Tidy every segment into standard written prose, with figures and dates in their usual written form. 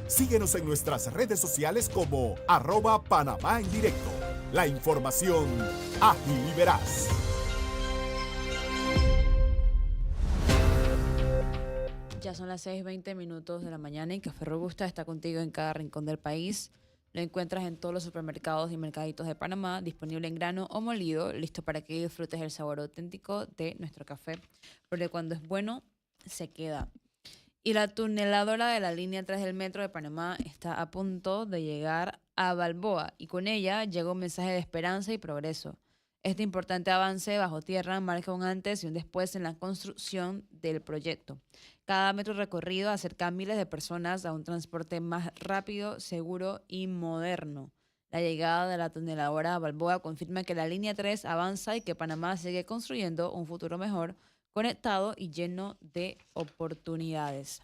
Síguenos en nuestras redes sociales como @Panamá en directo. La información ágil y veraz. Ya son las 6:20 de la mañana y Café Robusta está contigo en cada rincón del país. Lo encuentras en todos los supermercados y mercaditos de Panamá, disponible en grano o molido, listo para que disfrutes el sabor auténtico de nuestro café, porque cuando es bueno, se queda. Y la tuneladora de la línea 3 del metro de Panamá está a punto de llegar a Balboa y con ella llega un mensaje de esperanza y progreso. Este importante avance bajo tierra marca un antes y un después en la construcción del proyecto. Cada metro recorrido acerca a miles de personas a un transporte más rápido, seguro y moderno. La llegada de la tuneladora a Balboa confirma que la línea 3 avanza y que Panamá sigue construyendo un futuro mejor, conectado y lleno de oportunidades.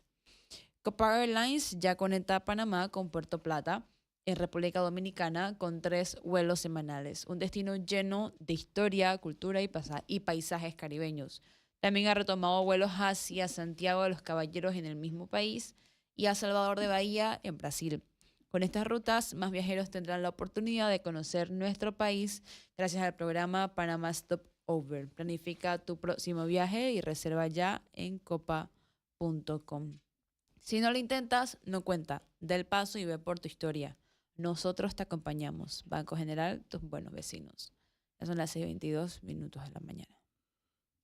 Copa Airlines ya conecta a Panamá con Puerto Plata, en República Dominicana, con 3 vuelos semanales. Un destino lleno de historia, cultura y paisajes caribeños. También ha retomado vuelos hacia Santiago de los Caballeros en el mismo país y a Salvador de Bahía en Brasil. Con estas rutas, más viajeros tendrán la oportunidad de conocer nuestro país gracias al programa Panama Stop Over. Planifica tu próximo viaje y reserva ya en copa.com. Si no lo intentas, no cuenta. Da el paso y ve por tu historia. Nosotros te acompañamos. Banco General, tus buenos vecinos. Ya son las 6:22 de la mañana.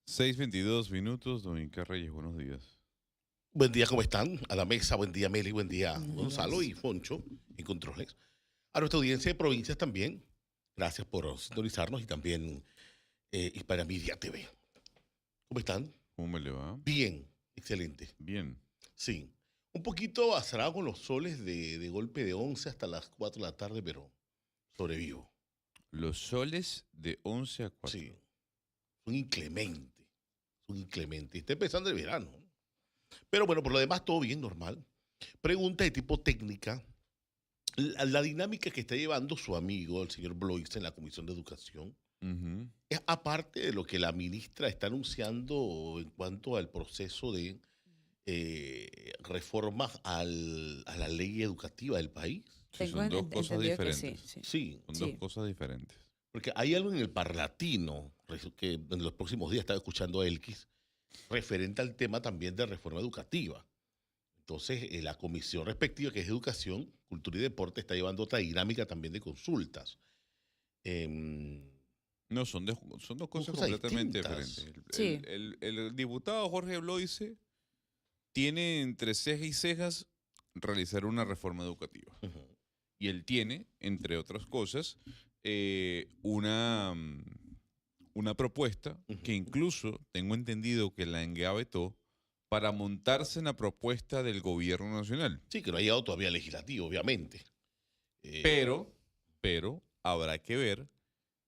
6:22, Dominica Reyes, buenos días. Buen día, ¿cómo están? A la mesa, buen día, Meli, buen día, Buenos Gonzalo días. y Foncho en controles. A nuestra audiencia de provincias también, gracias por sintonizarnos y también Hispana Media TV. ¿Cómo están? ¿Cómo me le va? Bien, excelente. Bien. Sí, un poquito azarado con los soles de golpe de 11 hasta las 4 de la tarde, pero sobrevivo. Los soles de 11 a 4. Sí, son inclementes, son inclementes. Está empezando el verano. Pero bueno, por lo demás, todo bien, normal. Pregunta de tipo técnica. La dinámica que está llevando su amigo, el señor Blois, en la Comisión de Educación, Ujú. es aparte de lo que la ministra está anunciando en cuanto al proceso de reformas a la ley educativa del país. Sí, son dos cosas entendido que diferentes. sí. Sí, Son Sí. dos cosas diferentes. porque hay algo en el Parlatino, que en los próximos días estaba escuchando a Elkis, referente al tema también de reforma educativa. Entonces, la comisión respectiva, que es Educación, Cultura y Deporte, está llevando otra dinámica también de consultas. No, son dos cosas cosas completamente distintas. diferentes. Sí. El diputado Jorge Bloise tiene entre ceja y cejas realizar una reforma educativa. Ujú. Y él tiene, entre otras cosas, una propuesta que incluso tengo entendido que la engavetó para montarse en la propuesta del gobierno nacional. Sí, que no ha llegado todavía al legislativo, obviamente. Pero habrá que ver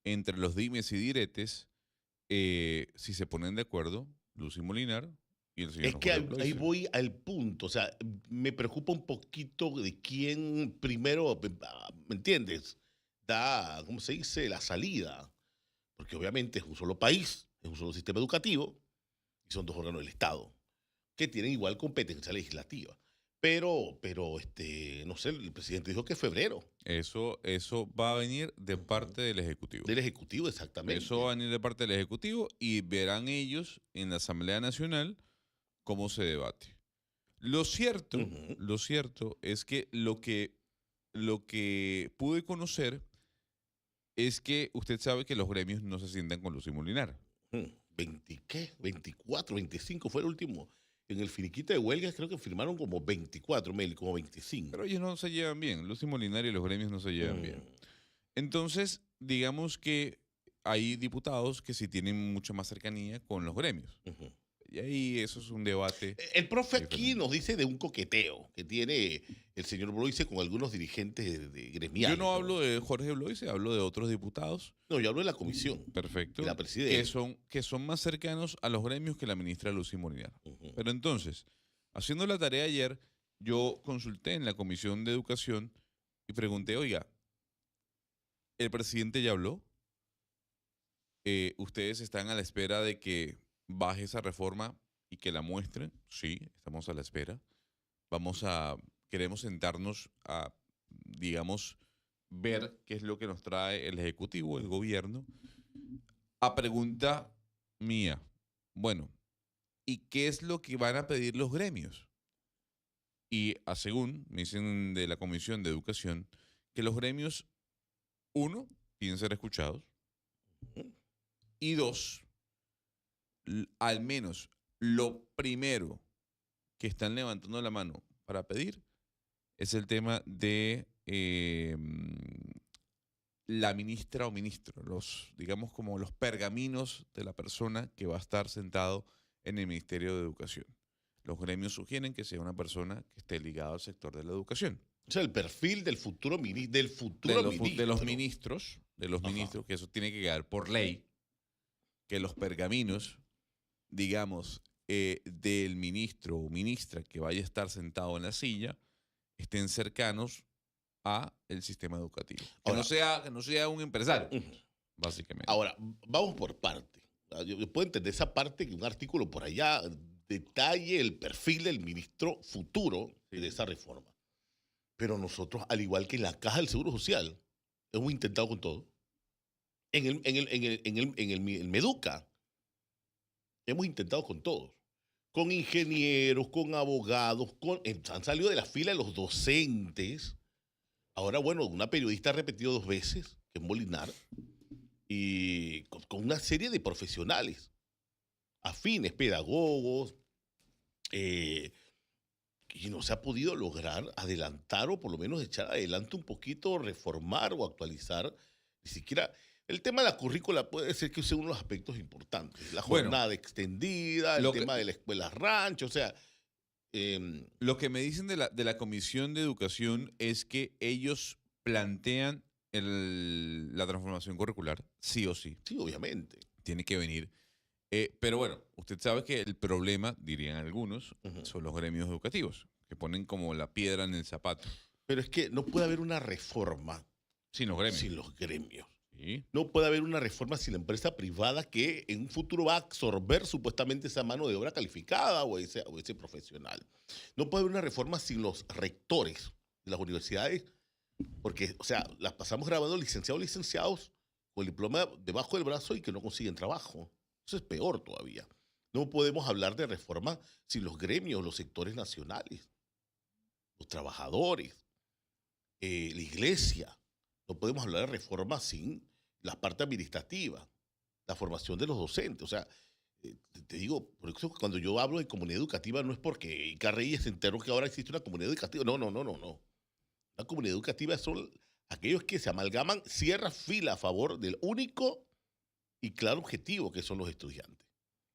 entre los dimes y diretes si se ponen de acuerdo Lucy Molinar y el señor Es que Jorge ahí Bloise. voy al punto. O sea, me preocupa un poquito de quién primero, ¿me entiendes? Da, ¿cómo se dice? La salida. Porque obviamente es un solo país, es un solo sistema educativo y son dos órganos del Estado que tienen igual competencia legislativa. Pero no sé, el presidente dijo que febrero. Eso va a venir de parte del Ejecutivo. Del Ejecutivo, exactamente. Eso va a venir de parte del Ejecutivo y verán ellos en la Asamblea Nacional cómo se debate. Lo cierto es que lo que pude conocer es que usted sabe que los gremios no se sientan con Lucy Molinar. 24, 25 fue el último. En el finiquito de huelgas creo que firmaron como 24, Meli, como 25. Pero ellos no se llevan bien. Lucy Molinar y los gremios no se llevan bien. Entonces, digamos que hay diputados que sí tienen mucha más cercanía con los gremios. Y ahí eso es un debate. El profe aquí diferente. nos dice de un coqueteo que tiene el señor Bloise con algunos dirigentes de gremiales. Yo no hablo de Jorge Bloise, hablo de otros diputados. No, yo hablo de la comisión. Perfecto. De la presidencia. Que son más cercanos a los gremios que la ministra Lucy Molinar. Ujú. Pero entonces, haciendo la tarea ayer, yo consulté en la Comisión de Educación y pregunté, oiga, ¿el presidente ya habló? ¿Ustedes están a la espera de que baje esa reforma y que la muestren? Sí, estamos a la espera. Vamos a queremos sentarnos a, digamos, ver qué es lo que nos trae el Ejecutivo, el gobierno. A pregunta mía, bueno, ¿y qué es lo que van a pedir los gremios? Y según me dicen de la Comisión de Educación, que los gremios, uno, piden ser escuchados, y dos, al menos lo primero que están levantando la mano para pedir es el tema de la ministra o ministro, digamos como los pergaminos de la persona que va a estar sentado en el Ministerio de Educación. Los gremios sugieren que sea una persona que esté ligada al sector de la educación. O sea, el perfil del futuro, ministro. De los ministros, que eso tiene que quedar por ley, que los pergaminos, digamos, del ministro o ministra que vaya a estar sentado en la silla, estén cercanos a el sistema educativo. Ahora, Que no sea un empresario, básicamente. Ahora, vamos por parte. Yo puedo entender esa parte que un artículo por allá detalle el perfil del ministro futuro de esa reforma. Pero nosotros, al igual que en la Caja del Seguro Social, hemos intentado con todo. En el Meduca, hemos intentado con todos. Con ingenieros, con abogados, han salido de la fila los docentes. Ahora, bueno, una periodista ha repetido 2 veces, que es Molinar, y con una serie de profesionales afines, pedagogos, y no se ha podido lograr adelantar o por lo menos echar adelante un poquito, reformar o actualizar. Ni siquiera el tema de la currícula puede ser que sea uno de los aspectos importantes. La jornada extendida, el tema de la escuela rancho, o sea... lo que me dicen de la Comisión de Educación es que ellos plantean la transformación curricular, sí o sí. Sí, obviamente. Tiene que venir. Pero bueno, usted sabe que el problema, dirían algunos, son los gremios educativos, que ponen como la piedra en el zapato. Pero es que no puede haber una reforma sin los gremios. Sin los gremios. ¿Sí? No puede haber una reforma sin la empresa privada que en un futuro va a absorber supuestamente esa mano de obra calificada o ese profesional. No puede haber una reforma sin los rectores de las universidades, porque, o sea, las pasamos grabando licenciados con el diploma debajo del brazo y que no consiguen trabajo. Eso es peor todavía. No podemos hablar de reforma sin los gremios, los sectores nacionales, los trabajadores, la iglesia. No podemos hablar de reforma sin la parte administrativa, la formación de los docentes. O sea, te digo, por eso cuando yo hablo de comunidad educativa no es porque Icarrey se enteró que ahora existe una comunidad educativa. No. La comunidad educativa son aquellos que se amalgaman, cierran fila a favor del único y claro objetivo que son los estudiantes.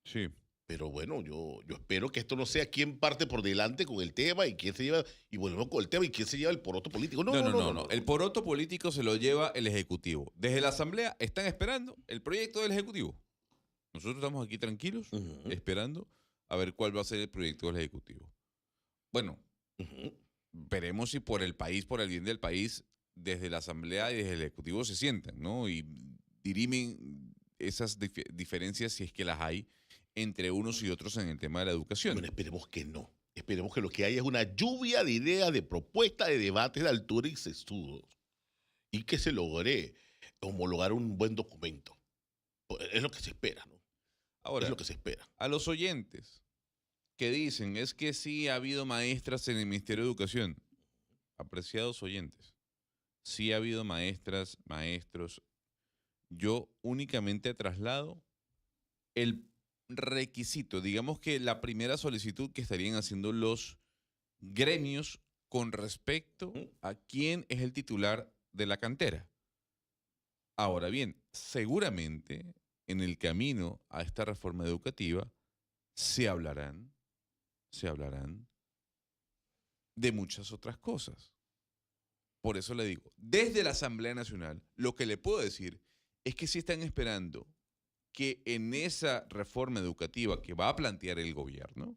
Sí. Pero bueno, yo espero que esto no sea quién parte por delante con el tema y quién se lleva, y volvemos con el tema y quién se lleva el poroto político. No. El poroto político se lo lleva el Ejecutivo. Desde la Asamblea están esperando el proyecto del Ejecutivo. Nosotros estamos aquí tranquilos, esperando a ver cuál va a ser el proyecto del Ejecutivo. Bueno, veremos si por el país, por el bien del país, desde la Asamblea y desde el Ejecutivo se sientan, ¿no? Y dirimen esas diferencias, si es que las hay, entre unos y otros en el tema de la educación. Bueno, esperemos que no. Esperemos que lo que haya es una lluvia de ideas, de propuestas, de debates de altura y sesudos. Y que se logre homologar un buen documento. Es lo que se espera, ¿no? Ahora, es lo que se espera. A los oyentes que dicen, es que sí ha habido maestras en el Ministerio de Educación. Apreciados oyentes, sí ha habido maestras, maestros. Yo únicamente traslado el requisito, digamos que la primera solicitud que estarían haciendo los gremios con respecto a quién es el titular de la cantera. Ahora bien, seguramente en el camino a esta reforma educativa se hablarán de muchas otras cosas. Por eso le digo, desde la Asamblea Nacional, lo que le puedo decir es que sí están esperando que en esa reforma educativa que va a plantear el gobierno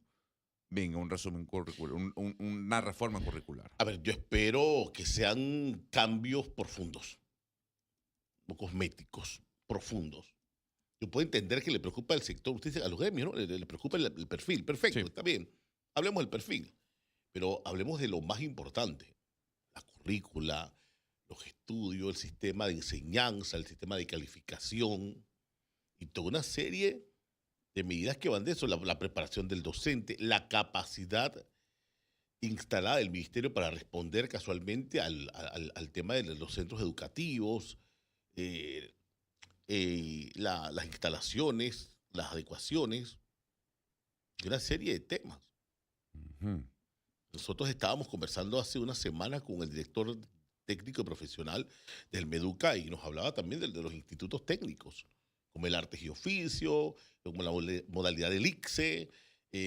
venga un resumen curricular, una reforma curricular. A ver, yo espero que sean cambios profundos, no cosméticos, profundos. Yo puedo entender que le preocupa el sector, usted dice a los gremios, ¿no? Le preocupa el perfil, perfecto, sí. Está bien, hablemos del perfil. Pero hablemos de lo más importante, la currícula, los estudios, el sistema de enseñanza, el sistema de calificación y toda una serie de medidas que van de eso, la preparación del docente, la capacidad instalada del ministerio para responder casualmente al tema de los centros educativos, eh, las instalaciones, las adecuaciones, y una serie de temas. Ujú. Nosotros estábamos conversando hace una semana con el director técnico y profesional del Meduca y nos hablaba también de los institutos técnicos, como el Artes y Oficio, como la modalidad del ICSE,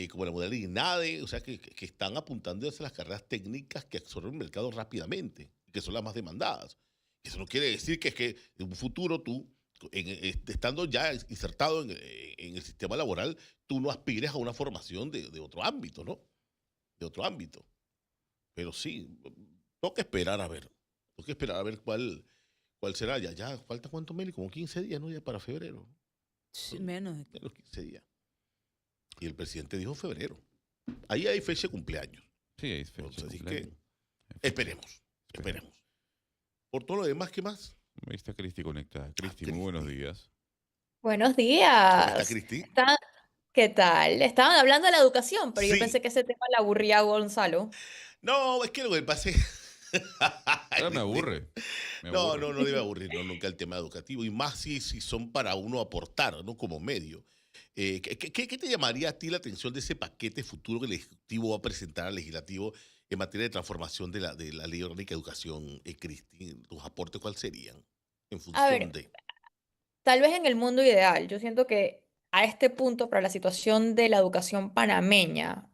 como la modalidad INADE, o sea, que están apuntando hacia las carreras técnicas que absorben el mercado rápidamente, que son las más demandadas. Eso no quiere decir que es que en un futuro tú, estando ya insertado en el sistema laboral, tú no aspires a una formación de otro ámbito, ¿no? De otro ámbito. Pero sí, toca esperar a ver. Toca esperar a ver cuál será. Ya falta cuánto, Meli, como 15 días, ¿no? Ya para febrero. Sí, menos. Menos 15 días. Y el presidente dijo febrero. Ahí hay fecha de cumpleaños. Sí, es fecha Entonces, así cumpleaños. que esperemos. Por todo lo demás, ¿qué más? Ahí está Cristi conectada. Cristi, Cristi. muy buenos días. Buenos ¿Cómo está, días. Cristi? ¿Qué tal? Estaban hablando de la educación, pero yo Sí. pensé que ese tema le aburría a Gonzalo. No, es que lo que pasa es... Ahora me aburre. Me No, aburre. no debe aburrir, no, nunca el tema educativo. Y más si son para uno aportar, ¿no? Como medio. ¿Qué te llamaría a ti la atención de ese paquete futuro que el Ejecutivo va a presentar al Legislativo en materia de transformación de la Ley Orgánica de Educación, Cristi? ¿Tus aportes cuáles serían en A función ver, de...? tal vez en el mundo ideal, yo siento que a este punto, para la situación de la educación panameña,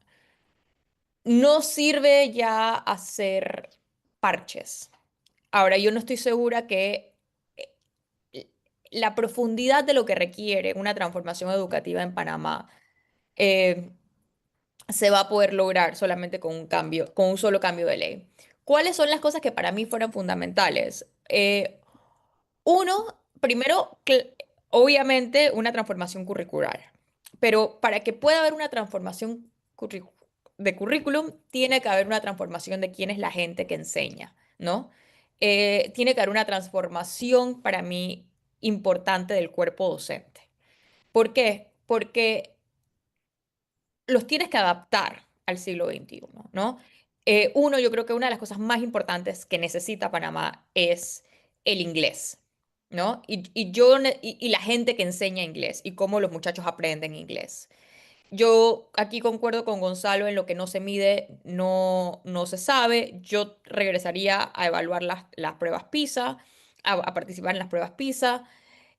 no sirve ya hacer parches. Ahora, yo no estoy segura que eh, la profundidad de lo que requiere una transformación educativa en Panamá eh, se va a poder lograr solamente con un cambio, con un solo cambio de ley. ¿Cuáles son las cosas que para mí fueran fundamentales? Uno, primero, obviamente una transformación curricular, pero para que pueda haber una transformación de currículum, tiene que haber una transformación de quién es la gente que enseña, ¿no? Tiene que haber una transformación para mí importante del cuerpo docente. ¿Por qué? Porque los tienes que adaptar al siglo XXI, ¿no? Uno, yo creo que una de las cosas más importantes que necesita Panamá es el inglés, ¿no? Y la gente que enseña inglés y cómo los muchachos aprenden inglés. Yo aquí concuerdo con Gonzalo en lo que no se mide, no se sabe. Yo regresaría a evaluar las pruebas PISA, a participar en las pruebas PISA.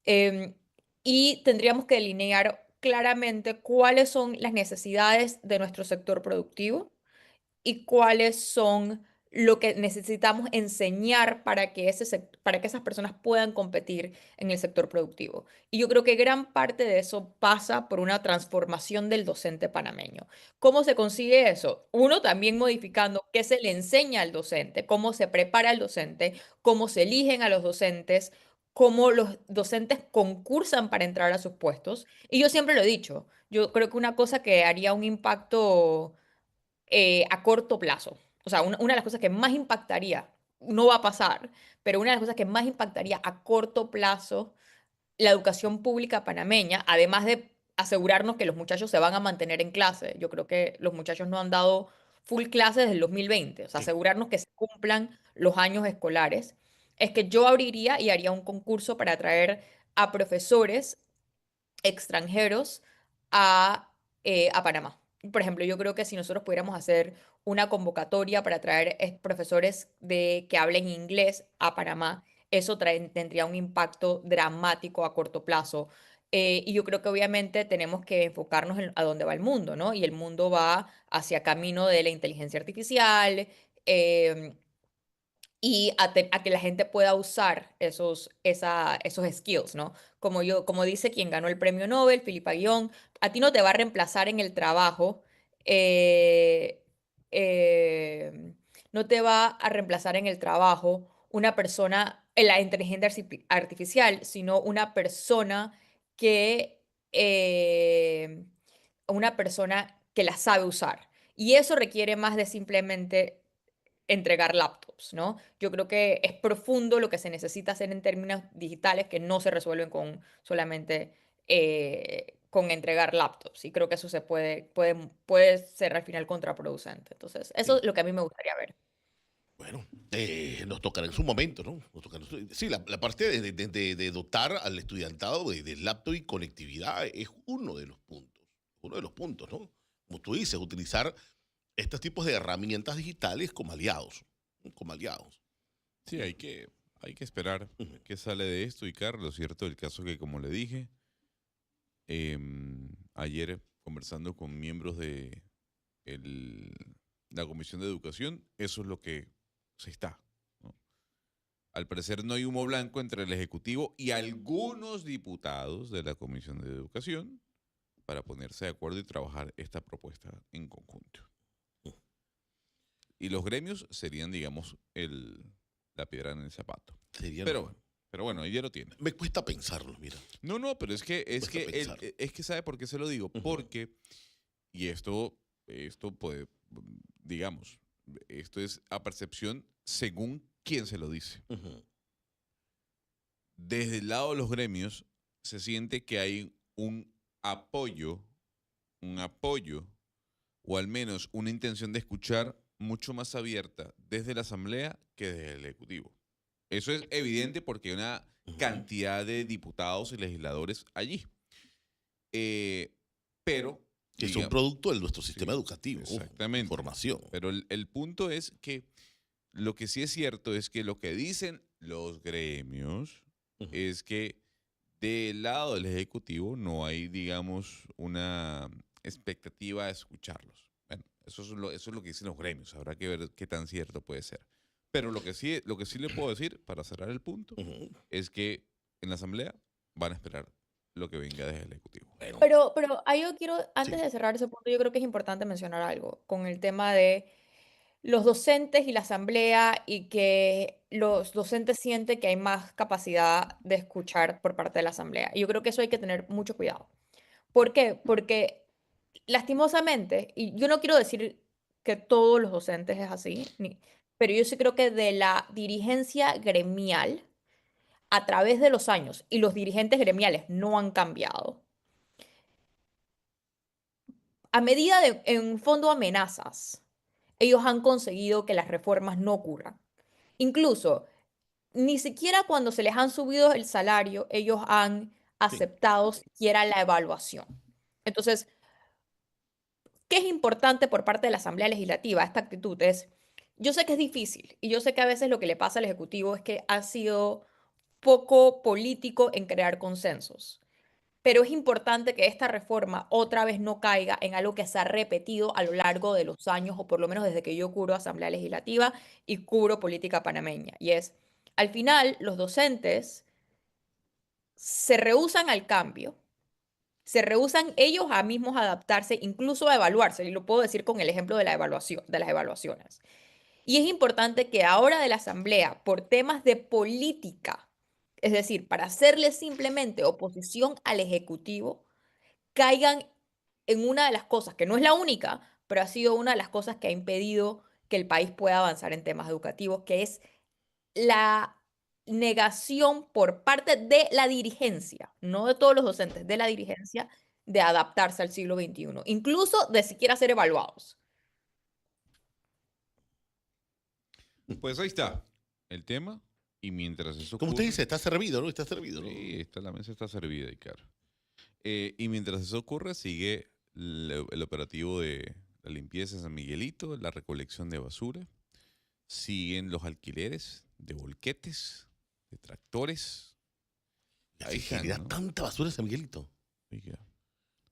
Em, y tendríamos que delinear claramente cuáles son las necesidades de nuestro sector productivo y cuáles son lo que necesitamos enseñar para que para que esas personas puedan competir en el sector productivo. Y yo creo que gran parte de eso pasa por una transformación del docente panameño. ¿Cómo se consigue eso? Uno, también modificando qué se le enseña al docente, cómo se prepara al docente, cómo se eligen a los docentes, cómo los docentes concursan para entrar a sus puestos. Y yo siempre lo he dicho, yo creo que una cosa que haría un impacto a corto plazo. O sea, una de las cosas que más impactaría, no va a pasar, pero una de las cosas que más impactaría a corto plazo la educación pública panameña, además de asegurarnos que los muchachos se van a mantener en clase. Yo creo que los muchachos no han dado full clase desde el 2020. O sea, Sí. asegurarnos que se cumplan los años escolares. Es que yo abriría y haría un concurso para atraer a profesores extranjeros a Panamá. Por ejemplo, yo creo que si nosotros pudiéramos hacer una convocatoria para traer profesores que hablen inglés a Panamá, eso tendría un impacto dramático a corto plazo. Y yo creo que obviamente tenemos que enfocarnos en a dónde va el mundo, ¿no? Y el mundo va hacia camino de la inteligencia artificial, em, y a que la gente pueda usar esos skills, ¿no? Como dice quien ganó el premio Nobel, Filipa Guión, a ti no te va a reemplazar en el trabajo, eh, eh, no te va a reemplazar en el trabajo una persona, la inteligencia artificial, sino eh, una persona que la sabe usar. Y eso requiere más de simplemente entregar laptops, ¿no? Yo creo que es profundo lo que se necesita hacer en términos digitales que no se resuelven con solamente con entregar laptops. Y creo que eso puede ser al final contraproducente. Entonces, eso Sí. es lo que a mí me gustaría ver. Bueno, nos tocará en su momento, ¿no? Sí, la parte de dotar al estudiantado de laptop y conectividad es uno de los puntos. Uno de los puntos, ¿no? Como tú dices, utilizar estos tipos de herramientas digitales como aliados. ¿No? Como aliados. Sí, hay que esperar Ujú. qué sale de esto. Y Carlos, lo cierto del caso que, como le dije, ayer conversando con miembros de el- la Comisión de Educación, eso es lo que se está, ¿no? Al parecer no hay humo blanco entre el Ejecutivo y algunos diputados de la Comisión de Educación para ponerse de acuerdo y trabajar esta propuesta en conjunto. Y los gremios serían, digamos, la piedra en el zapato. Sería Pero bueno, ella lo tiene. Me cuesta pensarlo, mira. No, pero Cuesta pensar. es que ¿sabe por qué se lo digo? Ujú. Porque, y esto puede, digamos, esto es a percepción según quien se lo dice. Ujú. Desde el lado de los gremios se siente que hay un apoyo, o al menos una intención de escuchar mucho más abierta desde la Asamblea que desde el Ejecutivo. Eso es evidente porque hay una Ujú. cantidad de diputados y legisladores allí. Pero, Que es un diga- producto de nuestro sistema sí, educativo. exactamente. Formación. Pero el punto es que lo que sí es cierto es que lo que dicen los gremios Ujú. es que del lado del Ejecutivo no hay, digamos, una expectativa de escucharlos. Bueno, eso es lo que dicen los gremios. Habrá que ver qué tan cierto puede ser. Pero lo que sí le puedo decir, para cerrar el punto, Ujú. es que en la Asamblea van a esperar lo que venga desde el Ejecutivo. Bueno, Pero ahí yo quiero, antes sí. de cerrar ese punto, yo creo que es importante mencionar algo con el tema de los docentes y la asamblea y que los docentes sienten que hay más capacidad de escuchar por parte de la asamblea. Y yo creo que eso hay que tener mucho cuidado. ¿Por qué? Porque lastimosamente, y yo no quiero decir que todos los docentes es así, pero yo sí creo que de la dirigencia gremial a través de los años, y los dirigentes gremiales no han cambiado, a medida de, en fondo, amenazas, ellos han conseguido que las reformas no ocurran. Incluso, ni siquiera cuando se les han subido el salario, ellos han Sí. aceptado siquiera la evaluación. Entonces, ¿qué es importante por parte de la Asamblea Legislativa? Esta actitud es, yo sé que es difícil y yo sé que a veces lo que le pasa al Ejecutivo es que ha sido poco político en crear consensos. Pero es importante que esta reforma otra vez no caiga en algo que se ha repetido a lo largo de los años, o por lo menos desde que yo cubro Asamblea Legislativa y cubro política panameña. Y es, al final, los docentes se rehúsan al cambio, se rehúsan ellos a mismos a adaptarse, incluso a evaluarse, y lo puedo decir con el ejemplo de la evaluación, de las evaluaciones. Y es importante que ahora de la Asamblea, por temas de política, es decir, para hacerle simplemente oposición al Ejecutivo, caigan en una de las cosas, que no es la única, pero ha sido una de las cosas que ha impedido que el país pueda avanzar en temas educativos, que es la negación por parte de la dirigencia, no de todos los docentes, de la dirigencia, de adaptarse al siglo XXI, incluso de siquiera ser evaluados. Pues ahí está el tema. Y mientras eso Como usted ocurre, dice, está servido, ¿no? Está servido, ¿no? sí, la mesa está servida, Icar. Y mientras eso ocurre, sigue el operativo de la limpieza en San Miguelito, la recolección de basura. Siguen los alquileres de volquetes, de tractores. Ya Ahí se están, genera ¿no? tanta basura en San Miguelito. Oiga,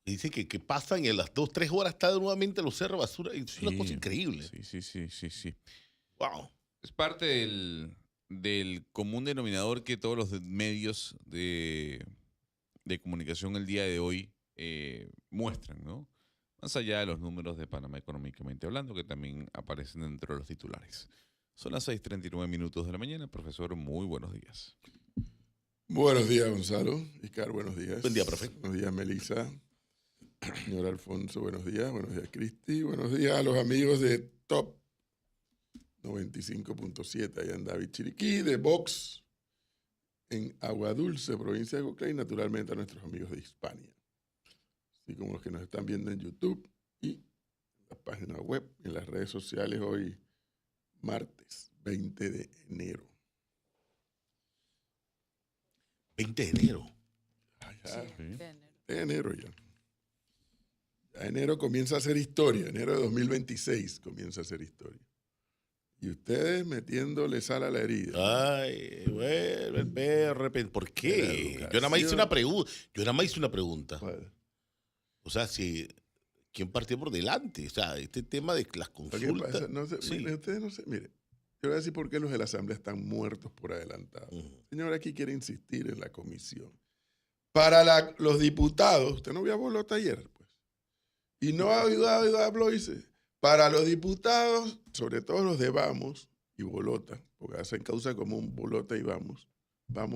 Y dice que pasan y a las 2, 3 horas está nuevamente los cerros de basura. Y es una cosa sí, increíble. sí. Wow. Es parte del común denominador que todos los medios de comunicación el día de hoy muestran, ¿no? Más allá de los números de Panamá económicamente hablando, que también aparecen dentro de los titulares. Son las 6:39 minutos de la mañana. Profesor, muy buenos días. Buenos días, Gonzalo. Icar, buenos días. Buen día, profe. Buenos días, Melissa. Señor Alfonso, buenos días Cristi, buenos días a los amigos de Top 95.7, allá en David Chiriquí, de Vox, en Agua Dulce, provincia de Coclé, y naturalmente a nuestros amigos de Hispania, así como los que nos están viendo en YouTube y en la página web, en las redes sociales, hoy martes 20 de enero. 20 de enero. Ya, Sí. de enero ya. Ya enero comienza a ser historia, enero de 2026 comienza a ser historia. Y ustedes metiéndole sal a la herida. Ay, bueno, el PRP. ¿Por La qué? educación. Yo nada más hice una pregunta. ¿Cuál? O sea, ¿quién partió por delante? O sea, este tema de las ¿Qué pasa? consultas. No sé, Sí. mire, ustedes no sé, mire, yo voy a decir por qué los de la Asamblea están muertos por adelantado. Ujú. Señor, aquí quiere insistir en la comisión. Para los diputados, usted no vio a Bolota ayer, pues. Y no ha habló, dice, para los diputados, sobre todo los de Vamos y Bolota, porque hacen causa común Bolota y Vamos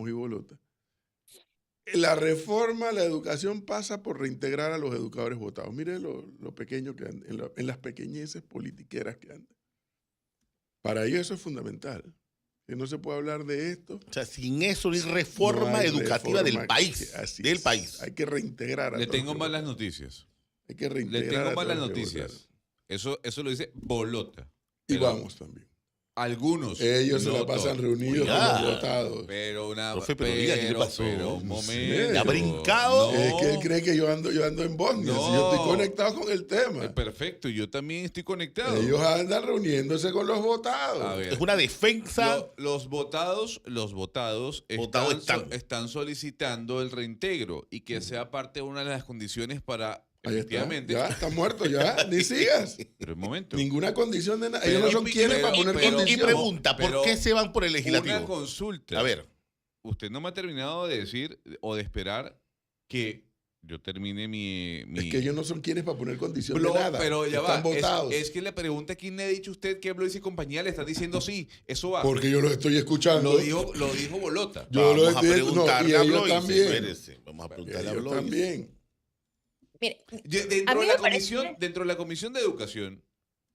y Bolota. La reforma a la educación pasa por reintegrar a los educadores votados. Mire lo pequeño que andan, en las pequeñeces politiqueras que andan. Para ellos eso es fundamental. Que no se puede hablar de esto. O sea, sin eso no hay reforma No hay educativa del reforma país. así Del es. país. Hay que reintegrar a Le todos tengo los que malas votaron. noticias. Hay que Le reintegrar tengo a malas todos los que noticias. votaron. Eso lo dice Bolota. Y Pero Vamos también. algunos. Ellos se no la pasan todos. reunidos Oiga. con los votados. Pero Profe, pero diga, ¿qué le pasó? Pero un No sé. momento. ¿Le ha brincado? No. Es que él cree que yo ando en Bosnia. No. Si yo estoy conectado con el tema. Perfecto, yo también estoy conectado. Ellos andan reuniéndose con los votados. A ver. Es una defensa. Los votados Votados están, están. están solicitando el reintegro y que sea parte de una de las condiciones para Ahí está. efectivamente. Ya está muerto, ya. Ni sigas. Pero un momento. Ninguna condición de nada. Pero- Ellos no son quienes para poner pero- Y condiciones. pregunta, ¿por pero qué se van por el Una legislativo? consulta. A ver, Usted no me ha terminado de decir o de esperar que yo termine mi... Es que ellos no son quienes para poner condición Blo- de nada. Pero ya Están va. votados. Es que le pregunta quién le ha dicho a usted que Blois y compañía le están diciendo sí. Eso va. Porque yo los estoy escuchando. Lo dijo Bolota. Yo vamos lo a he- preguntarle no, y a ellos Blois. también. Espérese, vamos a preguntarle a Ellos Blois. también. Mire, Dentro A mí de la me parece- comisión, dentro de la comisión de educación,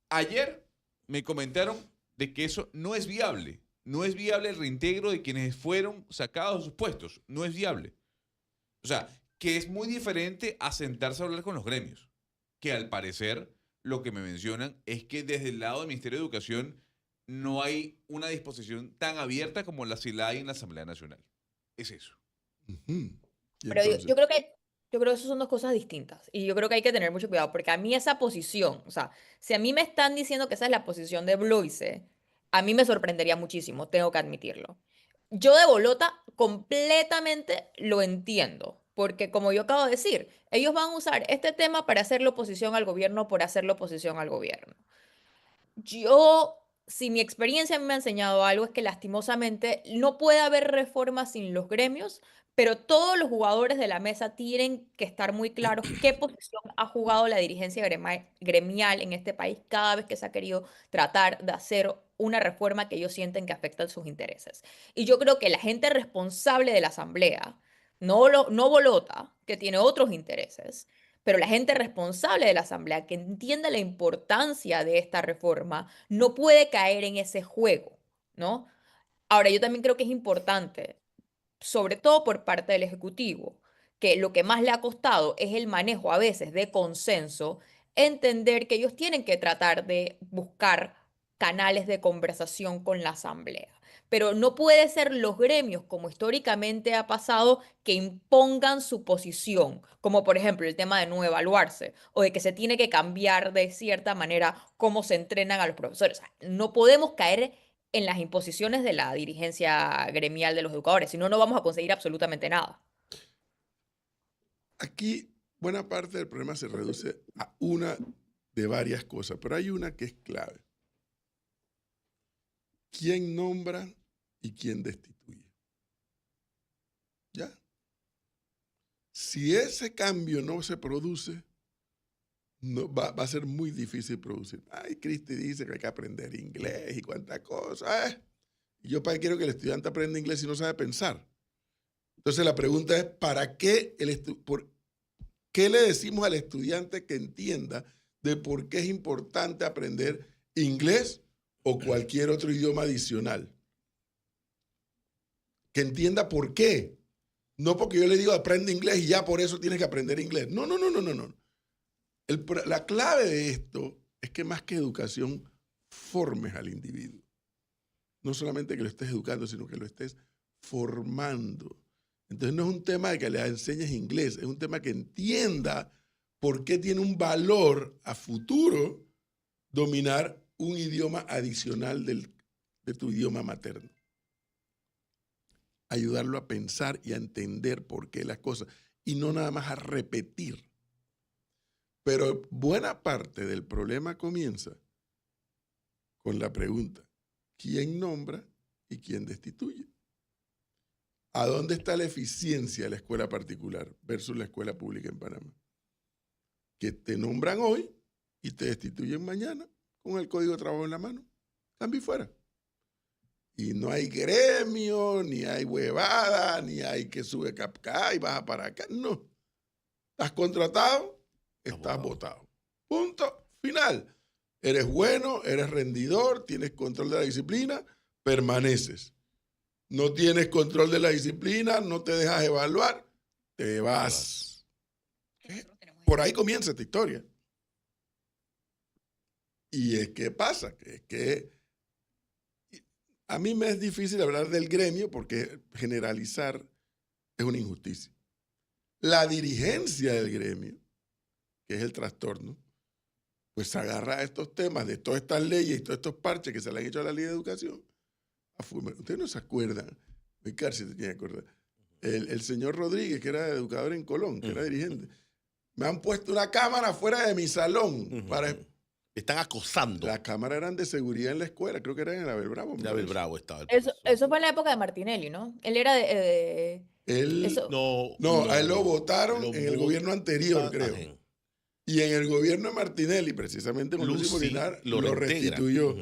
ayer me comentaron de que eso no es viable. No es viable el reintegro de quienes fueron sacados de sus puestos. No es viable. O sea, que es muy diferente a sentarse a hablar con los gremios. Que al parecer lo que me mencionan es que desde el lado del Ministerio de Educación no hay una disposición tan abierta como la sí la hay en la Asamblea Nacional. Es eso. Ujú. Y pero entonces, yo creo que eso son dos cosas distintas. Y yo creo que hay que tener mucho cuidado, porque a mí esa posición, o sea, si a mí me están diciendo que esa es la posición de Bloise, a mí me sorprendería muchísimo, tengo que admitirlo. Yo de Bolota completamente lo entiendo, porque como yo acabo de decir, ellos van a usar este tema para hacerle oposición al gobierno por hacerle oposición al gobierno. Si mi experiencia me ha enseñado algo, es que lastimosamente no puede haber reforma sin los gremios, pero todos los jugadores de la mesa tienen que estar muy claros qué posición ha jugado la dirigencia gremial en este país cada vez que se ha querido tratar de hacer una reforma que ellos sienten que afecta a sus intereses. Y yo creo que la gente responsable de la asamblea, no Bolota, que tiene otros intereses, pero la gente responsable de la Asamblea que entiende la importancia de esta reforma no puede caer en ese juego, ¿no? Ahora, yo también creo que es importante, sobre todo por parte del Ejecutivo, que lo que más le ha costado es el manejo a veces de consenso, entender que ellos tienen que tratar de buscar canales de conversación con la Asamblea. Pero no puede ser los gremios, como históricamente ha pasado, que impongan su posición, como por ejemplo el tema de no evaluarse o de que se tiene que cambiar de cierta manera cómo se entrenan a los profesores. O sea, no podemos caer en las imposiciones de la dirigencia gremial de los educadores, si no, no vamos a conseguir absolutamente nada. aquí buena parte del problema se reduce a una de varias cosas, pero hay una que es clave. ¿Quién nombra y quién destituye? ¿Ya? Si ese cambio no se produce, va a ser muy difícil producir. Ay, Cristi dice que hay que aprender inglés y cuántas cosas. Y yo para qué quiero que el estudiante aprenda inglés si no sabe pensar. Entonces la pregunta es, ¿para qué ¿qué le decimos al estudiante que entienda de por qué es importante aprender inglés o cualquier otro idioma adicional? Que entienda por qué. No porque yo le digo aprende inglés y ya por eso tienes que aprender inglés. No. La clave de esto es que más que educación, formes al individuo. No solamente que lo estés educando, sino que lo estés formando. Entonces no es un tema de que le enseñes inglés, es un tema que entienda por qué tiene un valor a futuro dominar un idioma adicional de tu idioma materno. Ayudarlo a pensar y a entender por qué las cosas, y no nada más a repetir. Pero buena parte del problema comienza con la pregunta, ¿quién nombra y quién destituye? ¿A dónde está la eficiencia de la escuela particular versus la escuela pública en Panamá? Que te nombran hoy y te destituyen mañana con el código de trabajo en la mano. Cambio y fuera. Y no hay gremio, ni hay huevada, ni hay que sube acá y baja para acá. No. Estás contratado, estás votado. Punto final. Eres bueno, eres rendidor, tienes control de la disciplina, permaneces. No tienes control de la disciplina, no te dejas evaluar, te vas. Por ahí comienza esta historia. Y es que pasa, que es que a mí me es difícil hablar del gremio porque generalizar es una injusticia. La dirigencia del gremio, que es el trastorno, pues se agarra a estos temas de todas estas leyes y todos estos parches que se le han hecho a la ley de educación. Ustedes no se acuerdan, Ricardo, si se tiene que acordar, el señor Rodríguez, que era educador en Colón, que era dirigente, me han puesto una cámara fuera de mi salón para... Están acosando. Las cámaras eran de seguridad en la escuela, creo que eran en el Abel Bravo. En Abel Bravo estaba el Eso fue en la época de Martinelli, ¿no? Él era de Él, eso. no, a él lo votaron en el gobierno anterior, creo. Ajá. Y en el gobierno de Martinelli, precisamente, Lucy Molinar lo restituyó.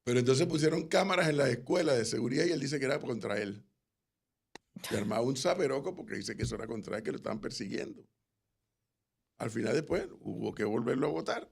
Pero entonces pusieron cámaras en las escuelas de seguridad y él dice que era contra él. Y armaba un zaperoco porque dice que eso era contra él, que lo estaban persiguiendo. Al final después hubo que volverlo a votar.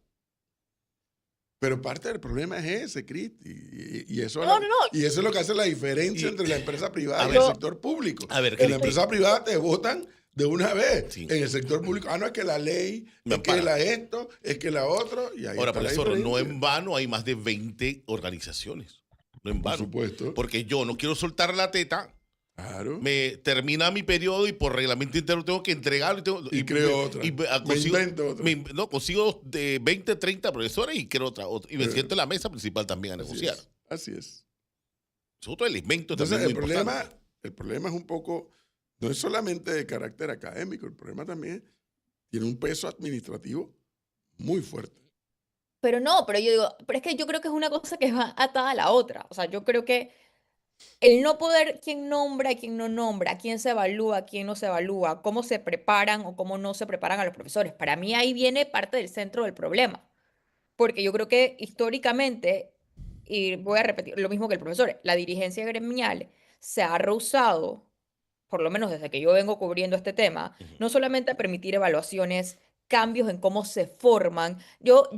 Pero parte del problema es ese, Cristi. Y eso y eso es lo que hace la diferencia entre la empresa privada y el sector público. En la empresa privada te votan de una vez. Sí. En el sector público, no es que la ley, es que esto, es que la otra. Y ahí ahora, profesor, no en vano hay más de 20 organizaciones. No en vano. Por supuesto. Porque yo no quiero soltar la teta. Claro. Me termina mi periodo y por reglamento interno tengo que entregarlo. Y creo otra. Consigo, invento otra. Consigo de 20, 30 profesores y creo otra. Y me siento en la mesa principal también a negociar. Así es. Es otro elemento. Entonces, el problema es un poco, no es solamente de carácter académico, el problema también tiene un peso administrativo muy fuerte. Pero es que yo creo que es una cosa que va atada a la otra. O sea, yo creo que el no poder, quién nombra, quién no nombra, quién se evalúa, quién no se evalúa, cómo se preparan o cómo no se preparan a los profesores. Para mí ahí viene parte del centro del problema. Porque yo creo que históricamente, y voy a repetir lo mismo que el profesor, la dirigencia gremial se ha rehusado, por lo menos desde que yo vengo cubriendo este tema, no solamente a permitir evaluaciones, cambios en cómo se forman. Yo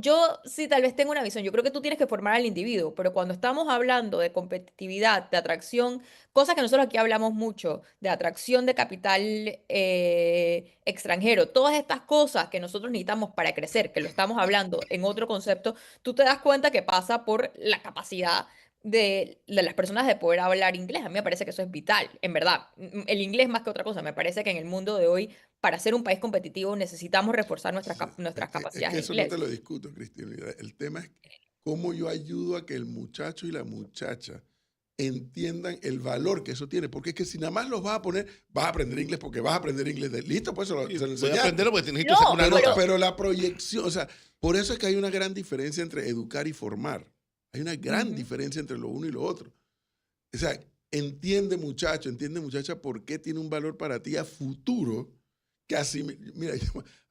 sí tal vez tengo una visión, yo creo que tú tienes que formar al individuo, pero cuando estamos hablando de competitividad, de atracción, cosas que nosotros aquí hablamos mucho, de atracción de capital extranjero, todas estas cosas que nosotros necesitamos para crecer, que lo estamos hablando en otro concepto, tú te das cuenta que pasa por la capacidad de las personas de poder hablar inglés. A mí me parece que eso es vital, en verdad. El inglés más que otra cosa. Me parece que en el mundo de hoy, para ser un país competitivo, necesitamos reforzar nuestras capacidades es que eso de inglés. no te lo discuto, Cristina. El tema es cómo yo ayudo a que el muchacho y la muchacha entiendan el valor que eso tiene. Porque es que si nada más los vas a poner, vas a aprender inglés porque vas a aprender inglés. Listo, pues se lo enseñaste. Voy a aprenderlo porque necesito sacar una nota. Pero la proyección, o sea, por eso es que hay una gran diferencia entre educar y formar. Hay una gran diferencia entre lo uno y lo otro. O sea, entiende muchacha, por qué tiene un valor para ti a futuro. Que así, mira,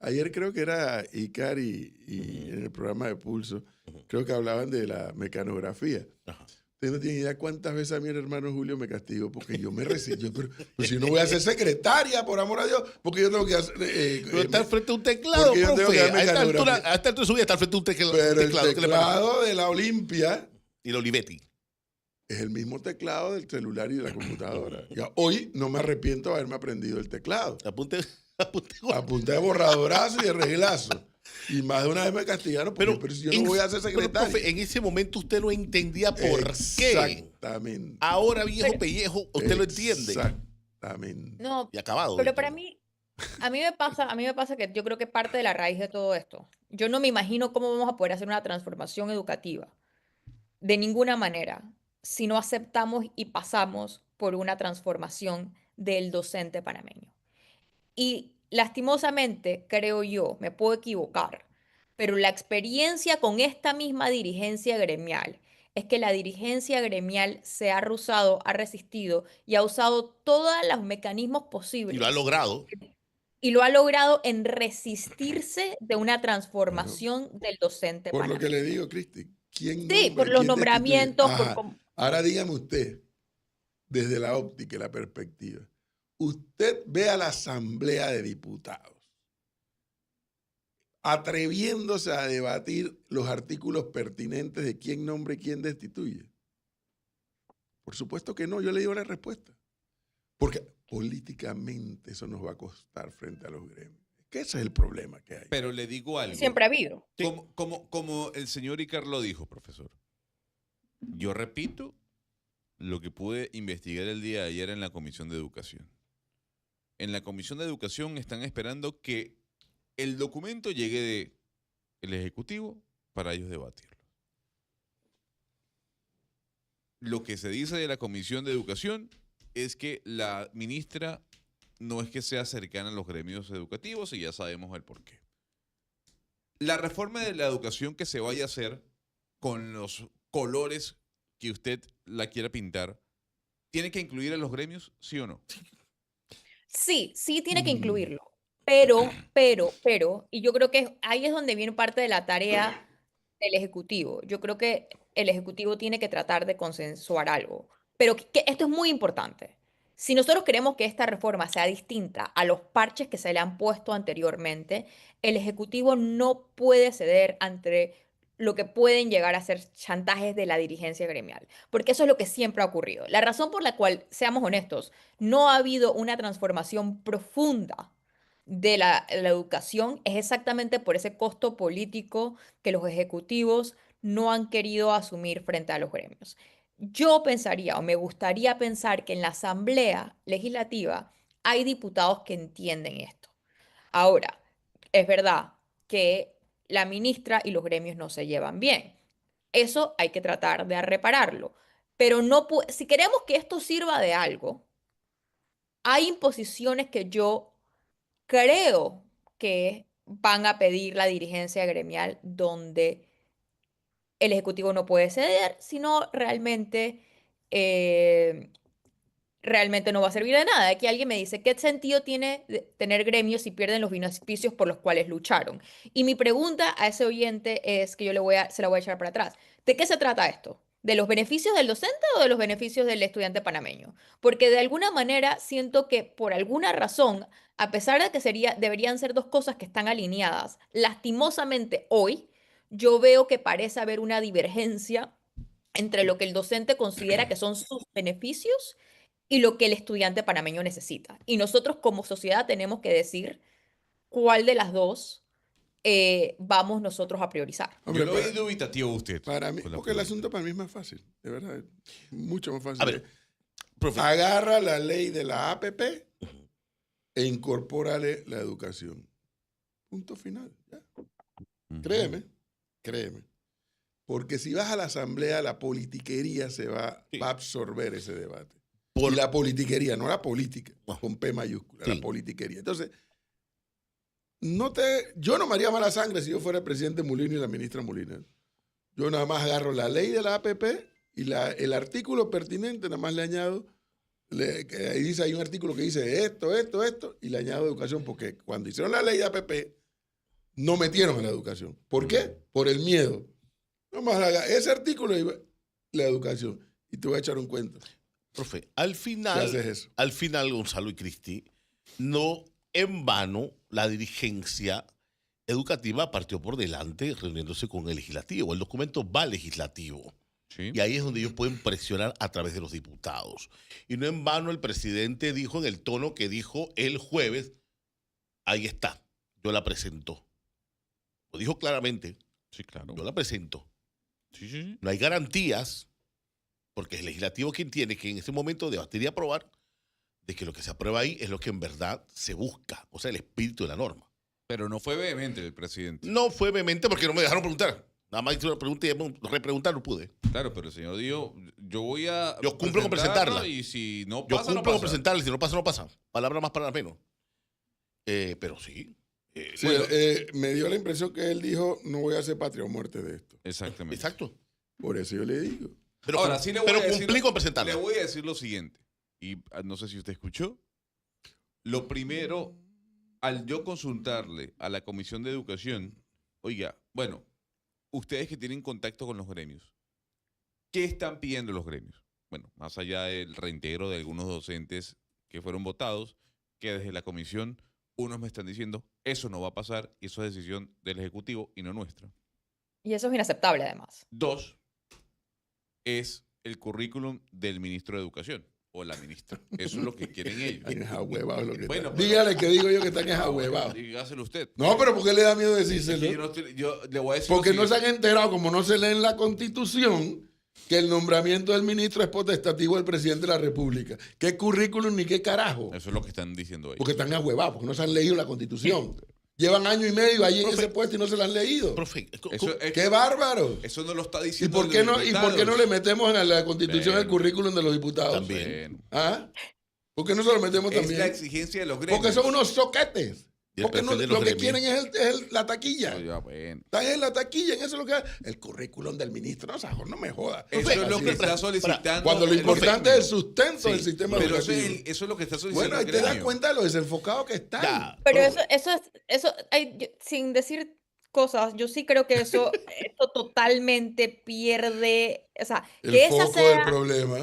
ayer creo que era Icar y en el programa de Pulso, creo que hablaban de la mecanografía. Usted no tiene idea cuántas veces a mi hermano Julio me castigó porque yo me resisto. Pero si no voy a ser secretaria, por amor a Dios, porque yo tengo que hacer... Pero estar frente a un teclado, porque yo tengo que profe. darme A esta altura, calografía. a esta altura de su vida, estar frente a un Pero teclado. el ¿qué le parece? teclado de la Olimpia Y el Olivetti. es el mismo teclado del celular y de la computadora. Ya, hoy no me arrepiento de haberme aprendido el teclado. Apunte. A punta de borradorazo y de reglazo. Y más de una vez me castigaron pero si yo no voy a ser pero, secretario. profe, en ese momento usted no entendía por qué. Exactamente. Ahora, viejo pellejo, usted lo entiende. Exactamente. No, Y acabado. pero para mí, a mí me pasa que yo creo que parte de la raíz de todo esto, yo no me imagino cómo vamos a poder hacer una transformación educativa de ninguna manera si no aceptamos y pasamos por una transformación del docente panameño. Y lastimosamente, creo yo, me puedo equivocar, pero la experiencia con esta misma dirigencia gremial es que la dirigencia gremial se ha rehusado, ha resistido y ha usado todos los mecanismos posibles. Y lo ha logrado. Y lo ha logrado en resistirse de una transformación del docente Por lo que panameño. le digo, Cristi, ¿quién Sí, nombra, por los quién nombramientos, destituye? por Ajá. cómo- Ahora dígame usted, desde la óptica y la perspectiva, usted ve a la Asamblea de Diputados atreviéndose a debatir los artículos pertinentes de quién nombra y quién destituye. Por supuesto que no, yo le digo la respuesta. Porque políticamente eso nos va a costar frente a los gremios. Que ese es el problema que hay. Pero le digo algo. siempre ha habido. Como el señor Icar lo dijo, profesor. Yo repito lo que pude investigar el día de ayer en la Comisión de Educación. En la Comisión de Educación están esperando que el documento llegue del Ejecutivo para ellos debatirlo. Lo que se dice de la Comisión de Educación es que la ministra no es que sea cercana a los gremios educativos y ya sabemos el porqué. La reforma de la educación que se vaya a hacer con los colores que usted la quiera pintar, ¿tiene que incluir a los gremios, sí o no? Sí, sí tiene que incluirlo. Pero, y yo creo que ahí es donde viene parte de la tarea del Ejecutivo. Yo creo que el Ejecutivo tiene que tratar de consensuar algo. Pero que esto es muy importante. Si nosotros queremos que esta reforma sea distinta a los parches que se le han puesto anteriormente, el Ejecutivo no puede ceder ante lo que pueden llegar a ser chantajes de la dirigencia gremial, porque eso es lo que siempre ha ocurrido. La razón por la cual, seamos honestos, no ha habido una transformación profunda de la educación es exactamente por ese costo político que los ejecutivos no han querido asumir frente a los gremios. Yo pensaría o me gustaría pensar que en la Asamblea Legislativa hay diputados que entienden esto. Ahora, es verdad que la ministra y los gremios no se llevan bien. Eso hay que tratar de repararlo. Pero no si queremos que esto sirva de algo, hay imposiciones que yo creo que van a pedir la dirigencia gremial donde el Ejecutivo no puede ceder, sino realmente no va a servir de nada. Aquí alguien me dice, ¿qué sentido tiene tener gremios si pierden los beneficios por los cuales lucharon? Y mi pregunta a ese oyente es que se la voy a echar para atrás. ¿De qué se trata esto? ¿De los beneficios del docente o de los beneficios del estudiante panameño? Porque de alguna manera siento que por alguna razón, a pesar de que deberían ser dos cosas que están alineadas, lastimosamente hoy yo veo que parece haber una divergencia entre lo que el docente considera que son sus beneficios y lo que el estudiante panameño necesita. Y nosotros como sociedad tenemos que decir cuál de las dos vamos nosotros a priorizar. Hombre, Yo lo veo dubitativo a usted. para mí, con la porque el pregunta. asunto para mí es más fácil, de verdad, mucho más fácil. A ver, profe. Agarra la ley de la APP e incorpórale la educación. Punto final. ¿Ya? Ujú. Créeme. Porque si vas a la asamblea, la politiquería va a absorber ese debate. Y la politiquería, no la política, con P mayúscula, la politiquería. Entonces, yo no me haría mala sangre si yo fuera el presidente Mulino y la ministra Molina. Yo nada más agarro la ley de la APP y el artículo pertinente, nada más le añado, que ahí dice, hay un artículo que dice esto, y le añado educación, porque cuando hicieron la ley de APP, no metieron a la educación. ¿Por qué? Por el miedo. Nada más ese artículo y la educación. Y te voy a echar un cuento. Profe, al Si haces eso. final, Gonzalo y Cristi, no en vano la dirigencia educativa partió por delante reuniéndose con el legislativo. El documento va al legislativo. Sí. Y ahí es donde ellos pueden presionar a través de los diputados. Y no en vano el presidente dijo en el tono que dijo el jueves, ahí está, yo la presento. Lo dijo claramente, Sí, claro. yo la presento. Sí, sí, sí. No hay garantías, porque es el legislativo quien tiene que en ese momento debatir y aprobar de que lo que se aprueba ahí es lo que en verdad se busca, o sea, el espíritu de la norma. Pero no fue vehemente el presidente. No fue vehemente porque no me dejaron preguntar. Nada más hice una pregunta y repreguntar no pude. Claro, pero el señor dijo, yo voy a Yo cumplo con presentarla. y si no Yo pasa, no cumplo con pasa. presentarla, si no pasa, no pasa. Palabra más, palabra menos. Pero sí. Sí, Bueno, me dio la impresión que él dijo, no voy a hacer patria o muerte de esto. Exactamente. exacto. Por eso yo le digo. Pero, Ahora, sí le voy a decir, cumplí con presentarla. Le voy a decir lo siguiente, y no sé si usted escuchó. Lo primero, al yo consultarle a la Comisión de Educación, oiga, bueno, ustedes que tienen contacto con los gremios, ¿qué están pidiendo los gremios? Bueno, más allá del reintegro de algunos docentes que fueron votados, que desde la comisión unos me están diciendo, eso no va a pasar y eso es decisión del Ejecutivo y no nuestra. Y eso es inaceptable, además. 2, es el currículum del ministro de Educación o la ministra. Eso es lo que quieren ellos. Tienes ahuevado lo que Bueno, está. pero- Dígale que digo yo que están ahuevados. Dígaselo usted. No, pero ¿por qué le da miedo Es que decírselo? yo le voy a decir Porque lo no se siguiente. han enterado, como no se lee en la Constitución, que el nombramiento del ministro es potestativo del presidente de la República. ¿Qué currículum ni qué carajo? Eso es lo que están diciendo ellos. Porque están ahuevados, porque no se han leído la Constitución. Llevan año y medio allí en Profe, ese puesto y no se la han leído. Profe, Eso, es- ¡Qué bárbaro! eso no lo está ¿Y diciendo por qué los no, diputados. le metemos en la Constitución el Bueno. currículum de los diputados? También. Bueno, ¿Ah? ¿Por qué no se lo metemos es también? la exigencia de los gremios. Porque son unos soquetes. Y el Porque perfil de los lo que gremios. quieren es la taquilla. No, ya, bueno. Están en la taquilla, en eso es lo que el currículum del ministro. No, Sajón, no me joda. Eso Profe, es lo así que es. está solicitando. Cuando lo el importante gremio. es el sustento del Sí, sistema Pero eso educativo. es lo que está solicitando Bueno, ahí el te das gremio. cuenta de lo desenfocado que están. Ya, Pero profe, sin decir cosas, yo sí creo que eso totalmente pierde, o sea, El que esa foco del sea, problema.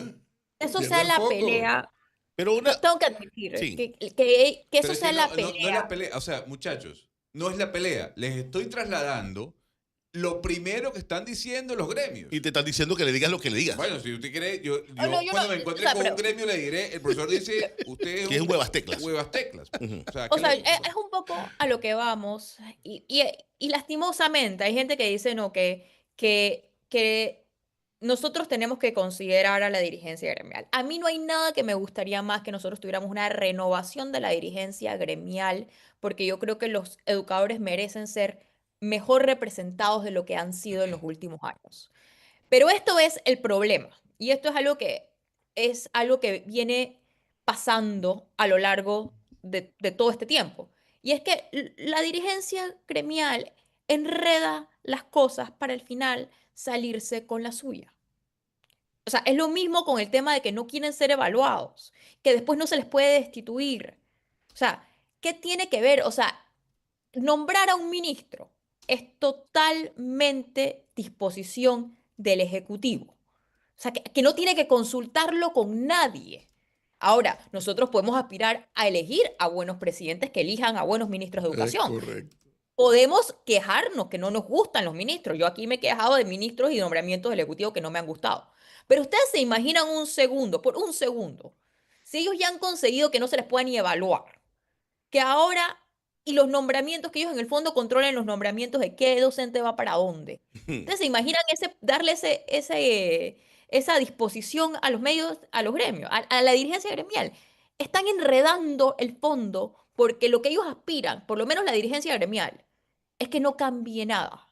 eso pierde sea el la foco. pelea. pero una... Tengo que admitir Sí. que Pero eso es sea que la no es pelea. la pelea. O sea, muchachos, no es la pelea. Les estoy trasladando lo primero que están diciendo los gremios. Y te están diciendo que le digas lo que le digas. Bueno, si usted quiere, yo no, yo cuando no- me encuentre o sea, con un pero- gremio le diré, el profesor dice, usted es Que es huevas teclas. Huevas teclas. Ujú. O sea, O ¿qué sea, le- es un poco a lo que vamos. Y lastimosamente hay gente que dice no, que nosotros tenemos que considerar a la dirigencia gremial. A mí no hay nada que me gustaría más que nosotros tuviéramos una renovación de la dirigencia gremial, porque yo creo que los educadores merecen ser mejor representados de lo que han sido en los últimos años. Pero esto es el problema. Y esto es algo que viene pasando a lo largo de todo este tiempo. Y es que la dirigencia gremial enreda las cosas para al final salirse con la suya. O sea, es lo mismo con el tema de que no quieren ser evaluados, que después no se les puede destituir. O sea, ¿qué tiene que ver? O sea, nombrar a un ministro es totalmente disposición del Ejecutivo. O sea, que no tiene que consultarlo con nadie. Ahora, nosotros podemos aspirar a elegir a buenos presidentes que elijan a buenos ministros de Es educación. correcto. Podemos quejarnos que no nos gustan los ministros. Yo aquí me he quejado de ministros y nombramientos del Ejecutivo que no me han gustado. Pero ustedes se imaginan un segundo, por un segundo, si ellos ya han conseguido que no se les pueda ni evaluar, que ahora, y los nombramientos, que ellos en el fondo controlen los nombramientos de qué docente va para dónde. Ustedes se imaginan darle esa disposición a los medios, a los gremios, a la dirigencia gremial. Están enredando el fondo porque lo que ellos aspiran, por lo menos la dirigencia gremial, es que no cambie nada.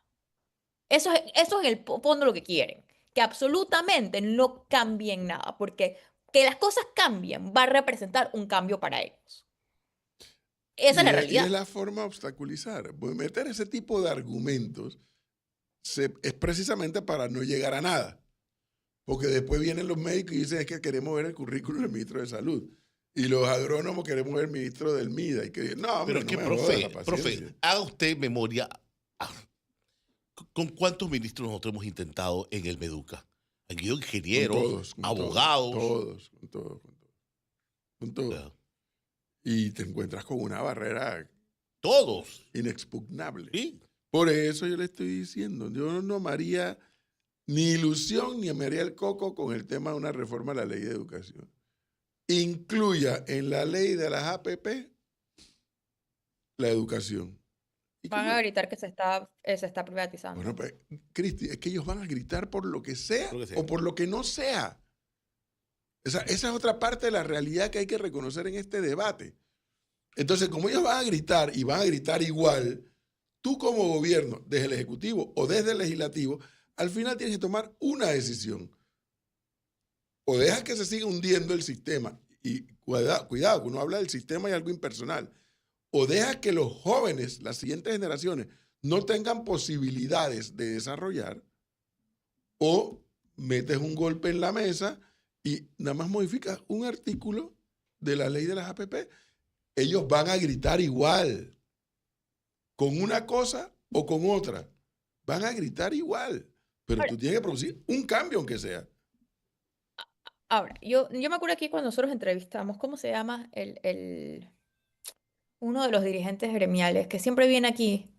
Eso es en el fondo lo que quieren, que absolutamente no cambien nada, porque que las cosas cambien va a representar un cambio para ellos. Esa es la Y realidad. es la forma de obstaculizar. Pues meter ese tipo de argumentos es precisamente para no llegar a nada. Porque después vienen los médicos y dicen es que queremos ver el currículum del ministro de Salud. Y los agrónomos queremos ver el ministro del MIDA. Y que no, hombre, Pero es que, no me jodas la profe, paciencia. haga usted memoria. ¿Con cuántos ministros nosotros hemos intentado en el Meduca? Aquí hay ingenieros, con abogados. con todos. Ya. Y te encuentras con una barrera Todos. inexpugnable. ¿Sí? Por eso yo le estoy diciendo, yo no me haría ni ilusión ni me haría el coco con el tema de una reforma a la ley de educación. Incluya en la ley de las APP la educación. ¿Y Van cómo? a gritar que se está privatizando. Bueno, pues, Cristi, es que ellos van a gritar por lo que sea, Por lo que sea. o por lo que no sea. Esa es otra parte de la realidad que hay que reconocer en este debate. Entonces, como ellos van a gritar y van a gritar igual, tú como gobierno, desde el Ejecutivo o desde el Legislativo, al final tienes que tomar una decisión. O dejas que se siga hundiendo el sistema, y cuidado, que uno habla del sistema y algo impersonal, o dejas que los jóvenes, las siguientes generaciones, no tengan posibilidades de desarrollar, o metes un golpe en la mesa y nada más modificas un artículo de la ley de las APP. Ellos van a gritar igual, con una cosa o con otra. Van a gritar igual, pero tú tienes que producir un cambio aunque sea. Ahora, yo me acuerdo aquí cuando nosotros entrevistamos, ¿cómo se llama? Uno de los dirigentes gremiales que siempre viene aquí.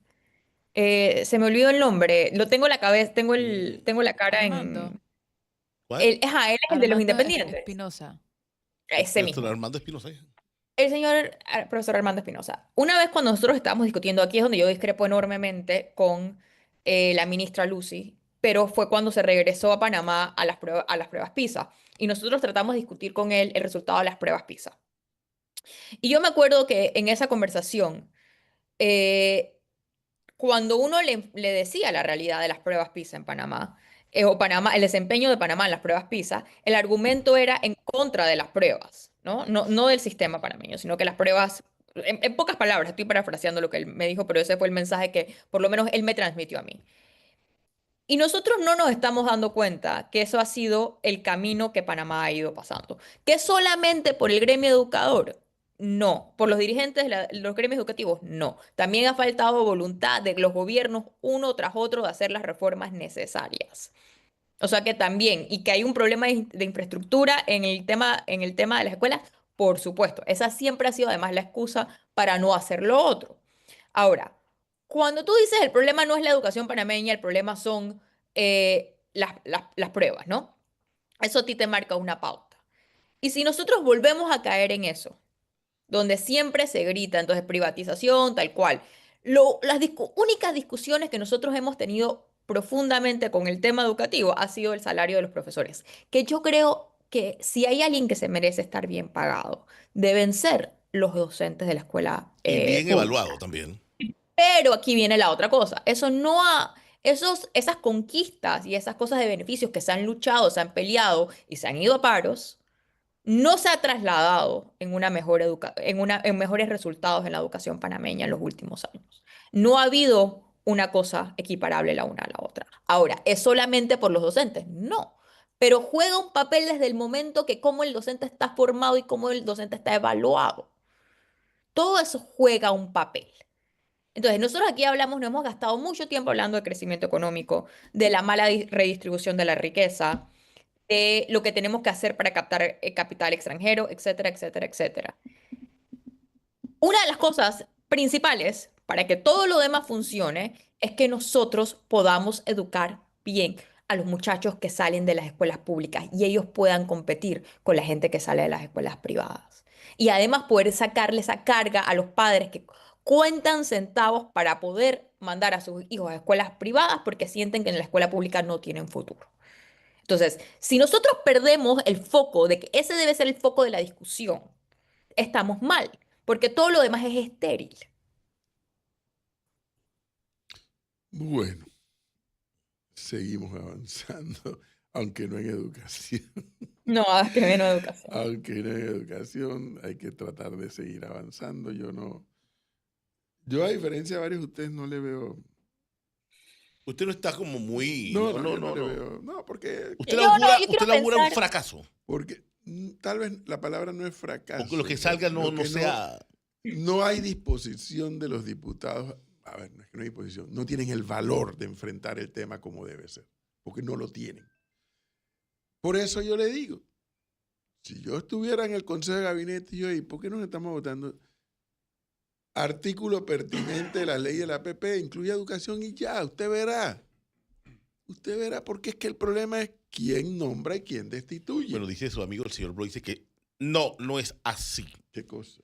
Se me olvidó el nombre. Lo tengo en la cabeza, tengo la cara Armando. en. ¿Cuál? Él es el de los Armando independientes. Espinosa. Ese Nuestro mismo. Armando Espinosa. El señor profesor Armando Espinosa. Una vez cuando nosotros estábamos discutiendo, aquí es donde yo discrepo enormemente con la ministra Lucy, pero fue cuando se regresó a Panamá a las pruebas PISA. Y nosotros tratamos de discutir con él el resultado de las pruebas PISA. Y yo me acuerdo que en esa conversación, eh, cuando uno le decía la realidad de las pruebas PISA en Panamá, o Panamá, el desempeño de Panamá en las pruebas PISA, el argumento era en contra de las pruebas, ¿no? No del sistema panameño, sino que las pruebas, en pocas palabras, estoy parafraseando lo que él me dijo, pero ese fue el mensaje que por lo menos él me transmitió a mí. Y nosotros no nos estamos dando cuenta que eso ha sido el camino que Panamá ha ido pasando. ¿Que solamente por el gremio educador? No. ¿Por los dirigentes de los gremios educativos? No. También ha faltado voluntad de los gobiernos uno tras otro de hacer las reformas necesarias. O sea que también, y que hay un problema de infraestructura en el tema de las escuelas, por supuesto. Esa siempre ha sido además la excusa para no hacer lo otro. Ahora, cuando tú dices el problema no es la educación panameña, el problema son las pruebas, ¿no? Eso a ti te marca una pauta. Y si nosotros volvemos a caer en eso, donde siempre se grita, entonces privatización, tal cual. Únicas discusiones que nosotros hemos tenido profundamente con el tema educativo ha sido el salario de los profesores, que yo creo que si hay alguien que se merece estar bien pagado, deben ser los docentes de la escuela Y bien pública. evaluado también. Pero aquí viene la otra cosa. Esas conquistas y esas cosas de beneficios que se han luchado, se han peleado y se han ido a paros, no se ha trasladado en mejores resultados en la educación panameña en los últimos años. No ha habido una cosa equiparable la una a la otra. Ahora, ¿es solamente por los docentes? No. Pero juega un papel desde el momento que cómo el docente está formado y cómo el docente está evaluado. Todo eso juega un papel. Entonces, nosotros aquí nos hemos gastado mucho tiempo hablando de crecimiento económico, de la mala redistribución de la riqueza, de lo que tenemos que hacer para captar capital extranjero, etcétera, etcétera, etcétera. Una de las cosas principales para que todo lo demás funcione es que nosotros podamos educar bien a los muchachos que salen de las escuelas públicas y ellos puedan competir con la gente que sale de las escuelas privadas. Y además poder sacarle esa carga a los padres que cuentan centavos para poder mandar a sus hijos a escuelas privadas porque sienten que en la escuela pública no tienen futuro. Entonces, si nosotros perdemos el foco de que ese debe ser el foco de la discusión, estamos mal, porque todo lo demás es estéril. Bueno, seguimos avanzando, aunque no en educación. No, que menos educación. Aunque no en educación, hay que tratar de seguir avanzando. Yo a diferencia de varios de ustedes no le veo. Usted no está como muy... No, yo no le veo. No, porque Usted No, augura, yo quiero usted augura un pensar- fracaso. tal vez la palabra no es fracaso. O que lo que salga Lo no que sea... No hay disposición de los diputados. A ver, no es que no hay disposición. No tienen el valor de enfrentar el tema como debe ser, porque no lo tienen. Por eso yo le digo, si yo estuviera en el Consejo de Gabinete, yo, ¿y por qué no estamos votando? Artículo pertinente de la ley de la APP, incluye educación y ya, usted verá. Usted verá, porque es que el problema es quién nombra y quién destituye. Bueno, dice su amigo el señor Bro, dice que no es así. ¿Qué cosa?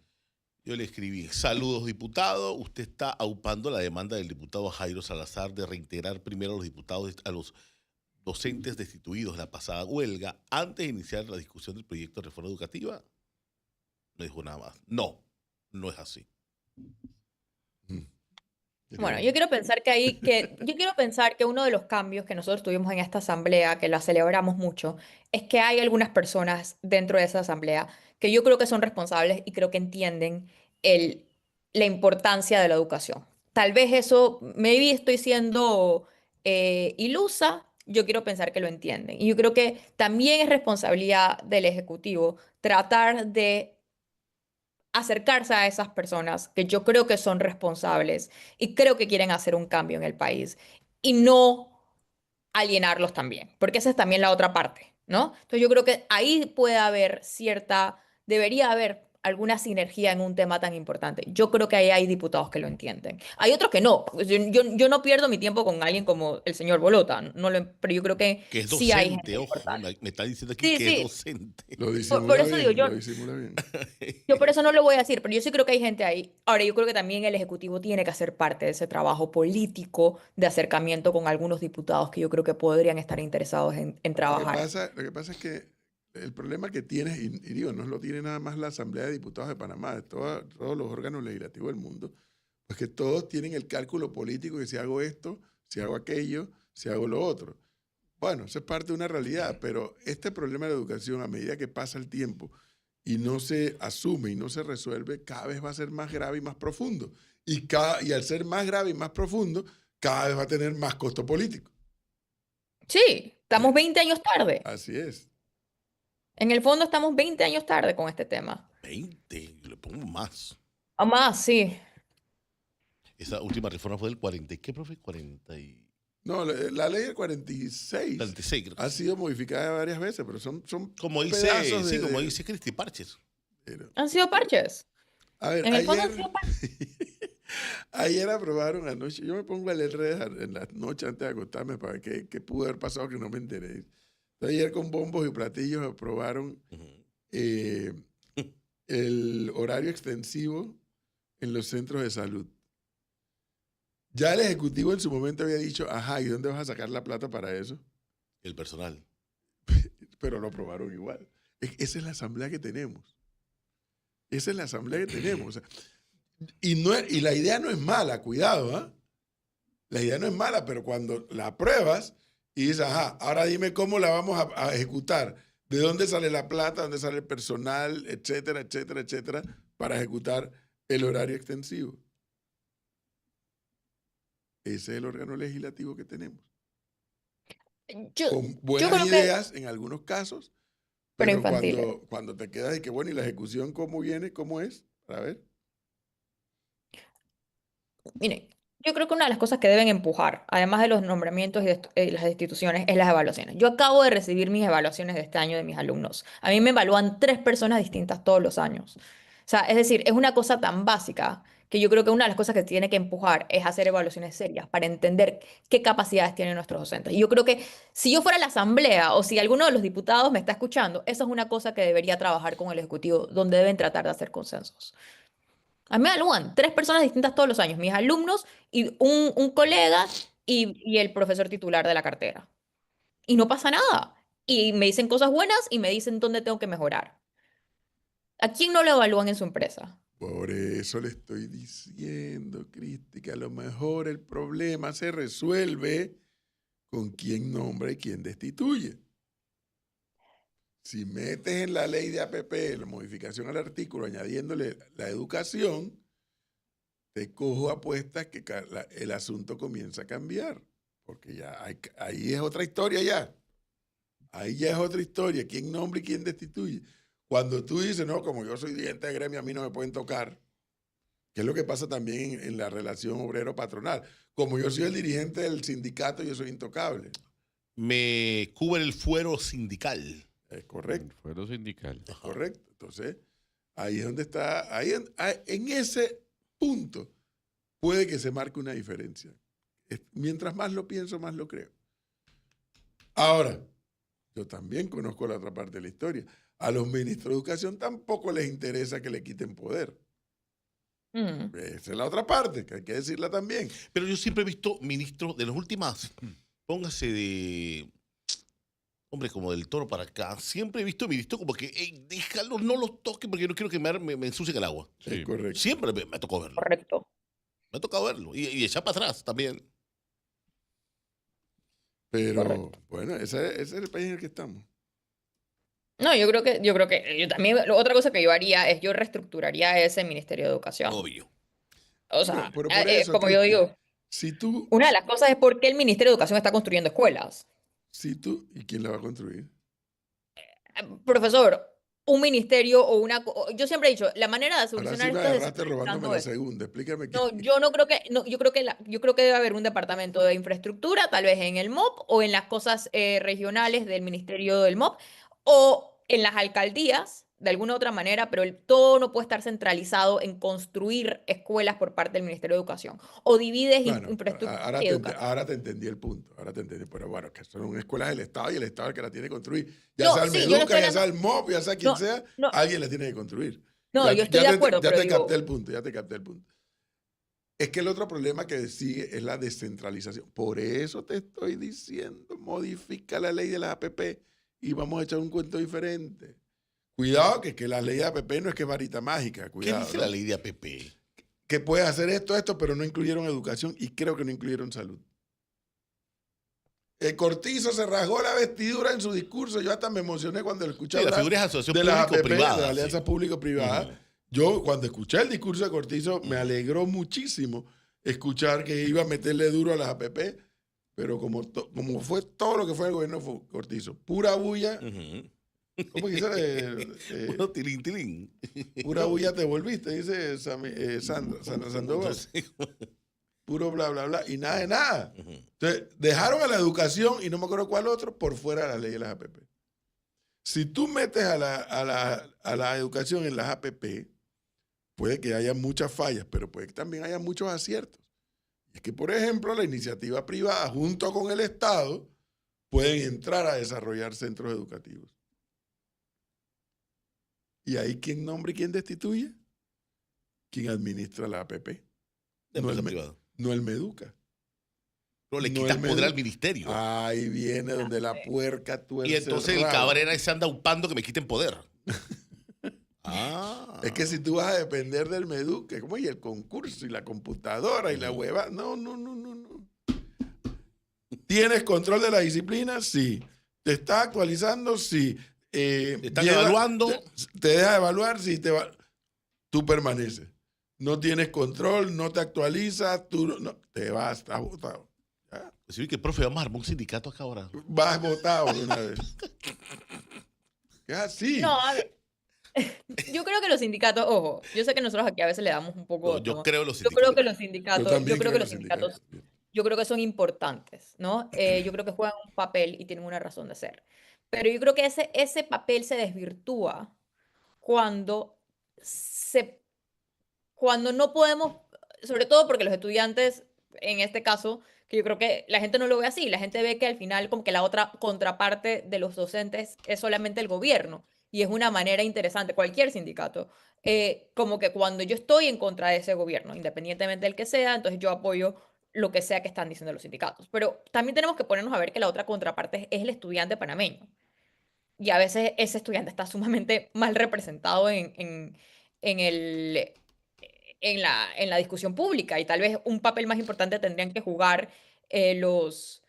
Yo le escribí, saludos diputado, usted está aupando la demanda del diputado Jairo Salazar de reintegrar primero a los diputados, a los docentes destituidos en la pasada huelga antes de iniciar la discusión del proyecto de reforma educativa. No dijo nada más. No es así. Bueno, yo quiero pensar que uno de los cambios que nosotros tuvimos en esta asamblea, que la celebramos mucho, es que hay algunas personas dentro de esa asamblea que yo creo que son responsables y creo que entienden la importancia de la educación. Tal vez eso, maybe estoy siendo ilusa, yo quiero pensar que lo entienden. Y yo creo que también es responsabilidad del Ejecutivo tratar de acercarse a esas personas que yo creo que son responsables y creo que quieren hacer un cambio en el país y no alienarlos también, porque esa es también la otra parte, ¿no? Entonces yo creo que ahí debería haber alguna sinergia en un tema tan importante. Yo creo que ahí hay diputados que lo entienden. Hay otros que no. Yo no pierdo mi tiempo con alguien como el señor Bolota, pero yo creo que Que es sí hay docente, gente ojo, importante. me está diciendo aquí Sí, que sí. es docente. Lo Por disimula eso bien, digo, lo disimula bien. yo por eso no lo voy a decir, pero yo sí creo que hay gente ahí. Ahora, yo creo que también el Ejecutivo tiene que hacer parte de ese trabajo político de acercamiento con algunos diputados que yo creo que podrían estar interesados en trabajar. Lo que pasa es que el problema que tienes, y digo, no lo tiene nada más la Asamblea de Diputados de Panamá, de todos los órganos legislativos del mundo, pues que todos tienen el cálculo político de si hago esto, si hago aquello, si hago lo otro. Bueno, eso es parte de una realidad, pero este problema de la educación, a medida que pasa el tiempo y no se asume y no se resuelve, cada vez va a ser más grave y más profundo. Y al ser más grave y más profundo, cada vez va a tener más costo político. Sí, estamos 20 años tarde. Así es. En el fondo estamos 20 años tarde con este tema. 20, yo le pongo más. O más, sí. Esa última reforma fue del 40, ¿y qué, profe? 40 y... No, la ley del 46 46, creo que ha sí. sido modificada varias veces, pero son Como dice, pedazos sí, como dice Cristi Parches. Han sido parches. A ver, En el fondo han sido parches. ayer aprobaron anoche, yo me pongo a leer redes en las noches antes de acostarme para ver qué pudo haber pasado que no me enteré. Entonces, ayer con bombos y platillos aprobaron el horario extensivo en los centros de salud. Ya el Ejecutivo en su momento había dicho, ajá, ¿y dónde vas a sacar la plata para eso? El personal. Pero lo aprobaron igual. Esa es la asamblea que tenemos. Esa es la asamblea que tenemos. O sea, y la idea no es mala, cuidado, ¿ah? La idea no es mala, pero cuando la apruebas y dices, ajá, ahora dime cómo la vamos a ejecutar, de dónde sale la plata, dónde sale el personal, etcétera, etcétera, etcétera, para ejecutar el horario extensivo. Ese es el órgano legislativo que tenemos. Con buenas creo que- ideas en algunos casos, Pero pero infantiles. cuando te quedas y que, bueno, ¿y la ejecución cómo viene? ¿Cómo es? Para ver. Miren, yo creo que una de las cosas que deben empujar, además de los nombramientos y las instituciones, es las evaluaciones. Yo acabo de recibir mis evaluaciones de este año de mis alumnos. A mí me evalúan 3 personas distintas todos los años. O sea, es decir, es una cosa tan básica que yo creo que una de las cosas que tiene que empujar es hacer evaluaciones serias para entender qué capacidades tienen nuestros docentes. Y yo creo que si yo fuera a la asamblea o si alguno de los diputados me está escuchando, eso es una cosa que debería trabajar con el Ejecutivo, donde deben tratar de hacer consensos. A mí me evalúan 3 personas distintas todos los años, mis alumnos y un colega y el profesor titular de la cartera. Y no pasa nada. Y me dicen cosas buenas y me dicen dónde tengo que mejorar. ¿A quién no lo evalúan en su empresa? Por eso le estoy diciendo, Cristi, que a lo mejor el problema se resuelve con quién nombra y quién destituye. Si metes en la ley de APP la modificación al artículo añadiéndole la educación, te cojo apuestas que el asunto comienza a cambiar. Porque ya ahí es otra historia ya. Ahí ya es otra historia. ¿Quién nombra y quién destituye? Cuando tú dices, no, como yo soy dirigente de gremio, a mí no me pueden tocar. Que es lo que pasa también en la relación obrero-patronal. Como yo soy el dirigente del sindicato, yo soy intocable. me cubre el fuero sindical. Es correcto. Fuero sindical. Es correcto. Entonces, ahí es donde está, en ese punto puede que se marque una diferencia. Mientras más lo pienso, más lo creo. Ahora, yo también conozco la otra parte de la historia. A los ministros de educación tampoco les interesa que le quiten poder. Esa es la otra parte, que hay que decirla también. Pero yo siempre he visto ministros de las últimas, póngase de, hombre, como del Toro para acá, siempre he visto ministros como que, hey, déjalos, no los toquen porque yo no quiero que me ensucien el agua. Sí. Es correcto. Siempre me tocó verlo. Correcto. Me ha tocado verlo. Y echar para atrás también. Pero, Correcto. bueno, ese es el país en el que estamos. No, yo creo que yo también, otra cosa que yo haría es yo reestructuraría ese Ministerio de Educación. Obvio. O sea, Pero por eso, como yo Cristi, digo, si tú, una de las cosas es por qué el Ministerio de Educación está construyendo escuelas. ¿y quién la va a construir? Profesor, un ministerio o yo siempre he dicho, la manera de Ahora sí solucionar me esto es agarraste robándome descentralizando la esto. segunda. Explícame qué. No, yo no creo que, no, yo creo que debe haber un departamento de infraestructura, tal vez en el MOP o en las cosas regionales del Ministerio del MOP o en las alcaldías, de alguna otra manera, pero todo no puede estar centralizado en construir escuelas por parte del Ministerio de Educación. O divides Bueno, infraestructura ahora y te, educación. ahora te entendí el punto. Ahora te entendí. Pero bueno, que son escuelas del Estado y el Estado es el que la tiene que construir. Ya No, sea el sí, yo no Meduca, estoy ya sea hablando- el MOP, ya sea quien No, sea, no, alguien la tiene que construir. no, yo estoy de acuerdo, Ya pero te digo, capté el punto, ya te capté el punto. Es que el otro problema que sigue es la descentralización. Por eso te estoy diciendo, modifica la ley de las APP y vamos a echar un cuento diferente. Cuidado, que la ley de APP no es que es varita mágica. ¿Qué Cuidado, dice ¿no? la ley de APP? Que puede hacer esto, pero no incluyeron educación y creo que no incluyeron salud. El Cortizo se rasgó la vestidura en su discurso. Yo hasta me emocioné cuando lo escuché Sí, la hablar figura es asociación de las APP, de público-privada. la alianza Sí. público-privada. Ujú. Yo, cuando escuché el discurso de Cortizo, me alegró muchísimo escuchar que iba a meterle duro a las APP, pero como fue todo lo que fue el gobierno fue Cortizo. Pura bulla. Ujú. ¿Cómo dice? Bueno, tilín, tilín. Pura bulla te volviste, dice Sandra Sandoval. No sé. Puro bla, bla, bla, y nada de nada. Ujú. Entonces, dejaron a la educación, y no me acuerdo cuál otro, por fuera de la ley de las APP. Si tú metes a la educación en las APP, puede que haya muchas fallas, pero puede que también haya muchos aciertos. Es que, por ejemplo, la iniciativa privada, junto con el Estado, pueden entrar a desarrollar centros educativos. ¿Y ahí quién nombra y quién destituye? ¿Quién administra la APP? De No empresa el, privada. no el Meduca. No le no quitas el poder medio. al ministerio. Ahí viene donde la puerca tuerce Y entonces el rabo. Cabrera se anda upando que me quiten poder. Es que si tú vas a depender del Meduca, ¿cómo? Y el concurso, y la computadora, y la hueva. No. ¿Tienes control de la disciplina? Sí. ¿Te estás actualizando? Sí. ¿Te están evaluando? ¿Te deja evaluar? Sí. Tú permaneces. No tienes control, no te actualizas, tú no, te vas, estás votado. ¿Ya? Sí, que el profe, vamos a armar un sindicato acá ahora. Vas votado de una vez. Es así. no, a ver, yo creo que los sindicatos, ojo, yo sé que nosotros aquí a veces le damos un poco, No, yo ¿no? creo en los Yo creo sindicatos. que los sindicatos, también yo creo creo que en los los sindicatos, sindicatos. yo creo que son importantes, ¿no? Yo creo que juegan un papel y tienen una razón de ser. Pero yo creo que ese papel se desvirtúa cuando cuando no podemos, sobre todo porque los estudiantes, en este caso, que yo creo que la gente no lo ve así, la gente ve que al final como que la otra contraparte de los docentes es solamente el gobierno y es una manera interesante, cualquier sindicato, como que cuando yo estoy en contra de ese gobierno, independientemente del que sea, entonces yo apoyo lo que sea que están diciendo los sindicatos. Pero también tenemos que ponernos a ver que la otra contraparte es el estudiante panameño. Y a veces ese estudiante está sumamente mal representado en el, en la discusión pública y tal vez un papel más importante tendrían que jugar eh, los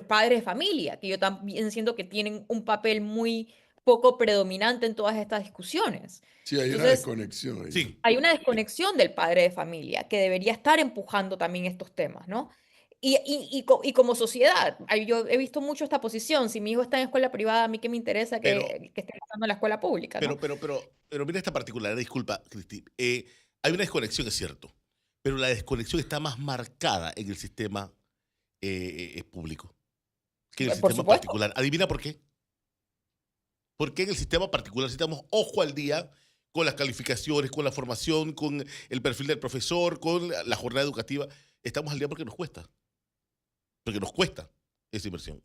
padres de familia, que yo también siento que tienen un papel muy poco predominante en todas estas discusiones. Sí, hay una Entonces, desconexión ahí. Sí. hay una desconexión del padre de familia que debería estar empujando también estos temas, ¿no? Y como sociedad, yo he visto mucho esta posición. Si mi hijo está en escuela privada, a mí qué me interesa Pero- que esté pasando en la escuela pública, ¿no? Pero mira esta particularidad, disculpa, Cristi. Hay una desconexión, es cierto, pero la desconexión está más marcada en el sistema es público que en el Por sistema supuesto. particular. ¿Adivina por qué? Porque en el sistema particular necesitamos ojo al día con las calificaciones, con la formación, con el perfil del profesor, con la jornada educativa. Estamos al día porque nos cuesta. Porque nos cuesta esa inversión.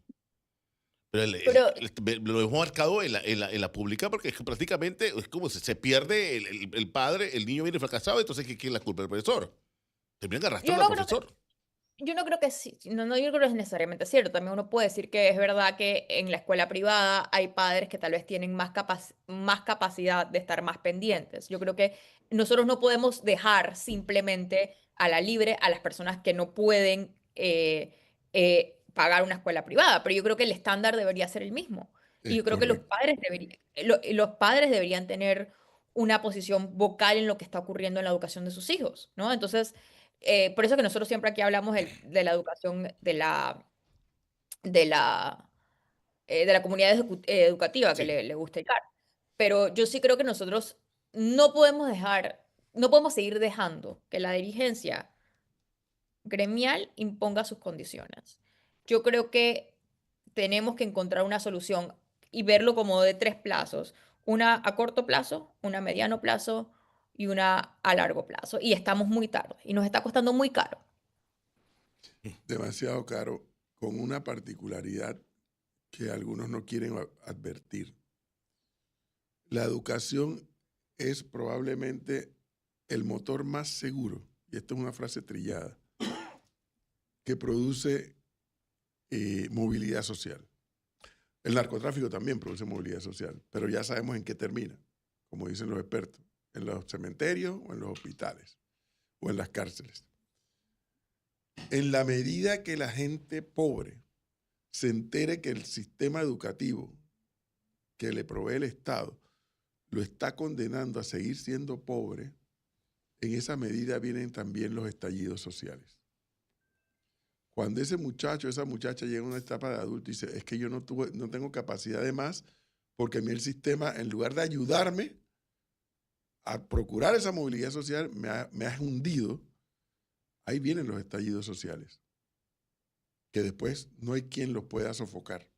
Pero Pero lo hemos marcado en la pública porque es que prácticamente es como se pierde el padre, el niño viene fracasado, entonces ¿quién es la culpa? El profesor. Terminan yo arrastrando no al creo que, profesor. yo no creo que sí, no, yo creo que es necesariamente cierto. También uno puede decir que es verdad que en la escuela privada hay padres que tal vez tienen más capacidad de estar más pendientes. Yo creo que nosotros no podemos dejar simplemente a la libre a las personas que no pueden pagar una escuela privada, pero yo creo que el estándar debería ser el mismo. Y Es yo creo que correcto. los padres deberían tener una posición vocal en lo que está ocurriendo en la educación de sus hijos, ¿no? Entonces, por eso que nosotros siempre aquí hablamos de la educación de la, de la comunidad educativa que Sí. le gusta educar. Pero yo sí creo que nosotros no podemos no podemos seguir dejando que la dirigencia gremial imponga sus condiciones. Yo creo que tenemos que encontrar una solución y verlo como de tres plazos. Una a corto plazo, una a mediano plazo y una a largo plazo. Y estamos muy tarde y nos está costando muy caro. Demasiado caro, con una particularidad que algunos no quieren advertir. La educación es probablemente el motor más seguro, y esto es una frase trillada, que produce movilidad social. El narcotráfico también produce movilidad social, pero ya sabemos en qué termina, como dicen los expertos, en los cementerios o en los hospitales o en las cárceles. En la medida que la gente pobre se entere que el sistema educativo que le provee el Estado lo está condenando a seguir siendo pobre, en esa medida vienen también los estallidos sociales. Cuando ese muchacho, esa muchacha llega a una etapa de adulto y dice, es que yo no tengo capacidad de más, porque a mí el sistema, en lugar de ayudarme a procurar esa movilidad social, me ha hundido, ahí vienen los estallidos sociales, que después no hay quien los pueda sofocar.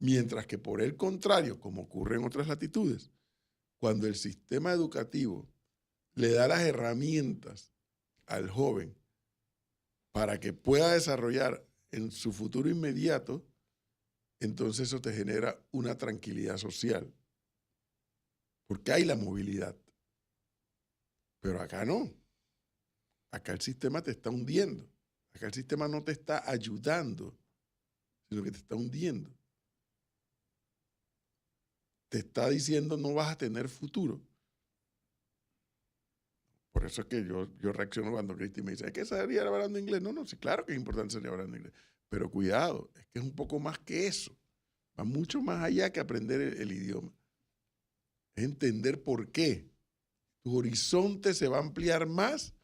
Mientras que por el contrario, como ocurre en otras latitudes, cuando el sistema educativo le da las herramientas al joven para que pueda desarrollar en su futuro inmediato, entonces eso te genera una tranquilidad social. Porque hay la movilidad. Pero acá no. Acá el sistema te está hundiendo. Acá el sistema no te está ayudando, sino que te está hundiendo. Te está diciendo no vas a tener futuro. Por eso es que yo reacciono cuando Cristi me dice, ¿es que salir hablando inglés? No, sí, claro que es importante salir hablando inglés. Pero cuidado, es que es un poco más que eso. Va mucho más allá que aprender el idioma. Es entender por qué. Tu horizonte se va a ampliar más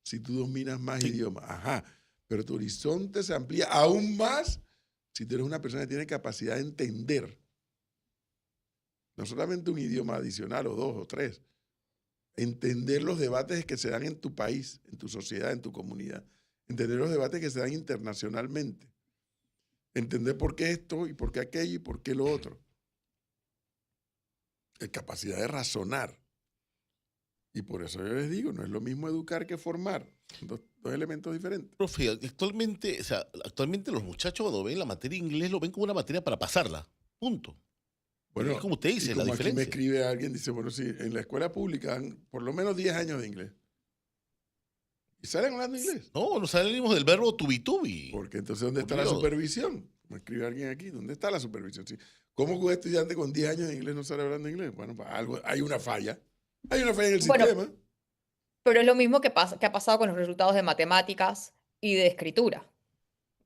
si tú dominas más idiomas. Ajá. Pero tu horizonte se amplía aún más si tú eres una persona que tiene capacidad de entender. No solamente un idioma adicional o dos o tres. Entender los debates que se dan en tu país, en tu sociedad, en tu comunidad. Entender los debates que se dan internacionalmente. Entender por qué esto y por qué aquello y por qué lo otro. Capacidad de razonar. Y por eso yo les digo, no es lo mismo educar que formar. Son dos elementos diferentes. Profe, actualmente los muchachos cuando ven la materia inglés lo ven como una materia para pasarla. Punto. Bueno, es como usted dice, y la como aquí me diferencia. escribe alguien, dice, bueno, sí, en la escuela pública dan por lo menos 10 años de inglés. ¿Y salen hablando inglés? No, nos salimos del verbo to be to be. Porque entonces, ¿dónde está la Dios. supervisión? Me escribe alguien aquí, ¿dónde está la supervisión? Sí. ¿Cómo que un estudiante con 10 años de inglés no sale hablando inglés? Bueno, pues algo, hay una falla. Hay una falla en el Bueno, sistema. pero es lo mismo que ha pasado con los resultados de matemáticas y de escritura.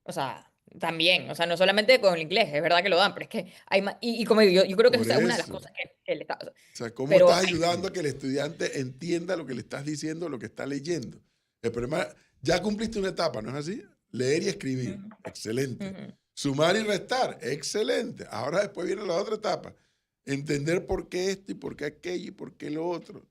O sea, también, o sea, no solamente con el inglés, es verdad que lo dan, pero es que hay más, y como digo, yo creo que Por esa es una de las eso. cosas que le está, O sea, ¿cómo pero estás ayudando a que el estudiante entienda lo que le estás diciendo, lo que está leyendo? El problema, ya cumpliste una etapa, ¿no es así? Leer y escribir, excelente. Ujú. Sumar y restar, excelente. Ahora después viene la otra etapa. Entender por qué esto y por qué aquello y por qué lo otro.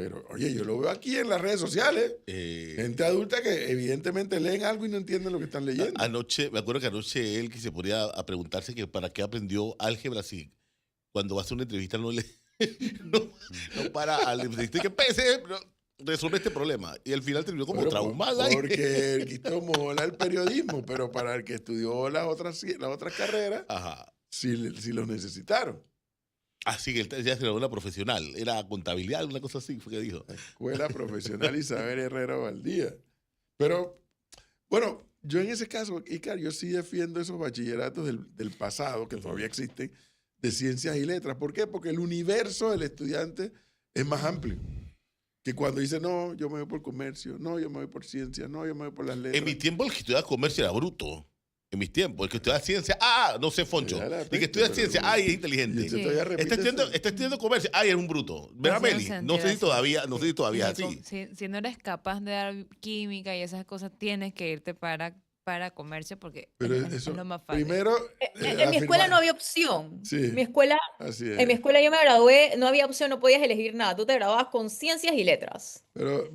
Pero, oye, yo lo veo aquí en las redes sociales. Gente adulta que evidentemente leen algo y no entienden lo que están leyendo. Anoche, me acuerdo que anoche él que se ponía a preguntarse que para qué aprendió álgebra si cuando va a hacer una entrevista no le no para al entrevista que pese, resuelve este problema. Y al final terminó como Bueno, traumada. Porque él tomó el periodismo, pero para el que estudió las otras carreras, Ajá. sí los necesitaron. Así que él ya era una profesional. Era contabilidad, una cosa así, fue que dijo. Escuela Profesional Isabel Herrera Valdía. Pero, bueno, yo en ese caso, Icar, yo sí defiendo esos bachilleratos del pasado, que todavía existen, de ciencias y letras. ¿Por qué? Porque el universo del estudiante es más amplio. Que cuando dice, no, yo me voy por comercio, no, yo me voy por ciencia, no, yo me voy por las letras. En mi tiempo el que estudiaba comercio era bruto. En mis tiempos, el que estudia ciencia, no sé, Foncho. El que estudia ciencia, es inteligente. Sí. Está estudiando comercio, es un bruto. ¿Verdad, Así no Meli? se No entiende sé si así. todavía es así. Si no eres capaz de dar química y esas cosas, tienes que irte para comercio porque Pero es eso, lo más fácil. primero... En mi escuela no había opción. Sí. Mi escuela, Así es. en mi escuela yo me gradué, no había opción, no podías elegir nada. Tú te graduabas con ciencias y letras. Pero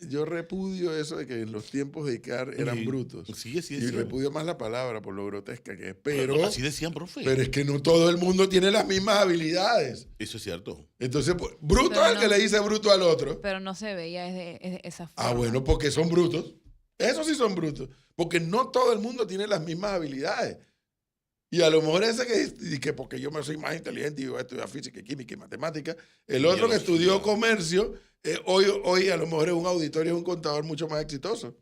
yo repudio eso de que en los tiempos de Icar eran brutos. Sí. Y repudio más la palabra por lo grotesca que es. Pero Así decían, profe. es que no todo el mundo tiene las mismas habilidades. Eso es cierto. Entonces, pues, bruto Pero es el no- que le dice bruto al otro. Pero no se veía de esa forma. Ah, bueno, porque son brutos. Esos sí son brutos. Porque no todo el mundo tiene las mismas habilidades. Y a lo mejor ese que porque yo me soy más inteligente y voy a estudiar física, química y matemática, el otro que estudió comercio, hoy a lo mejor es un auditor y es un contador mucho más exitoso.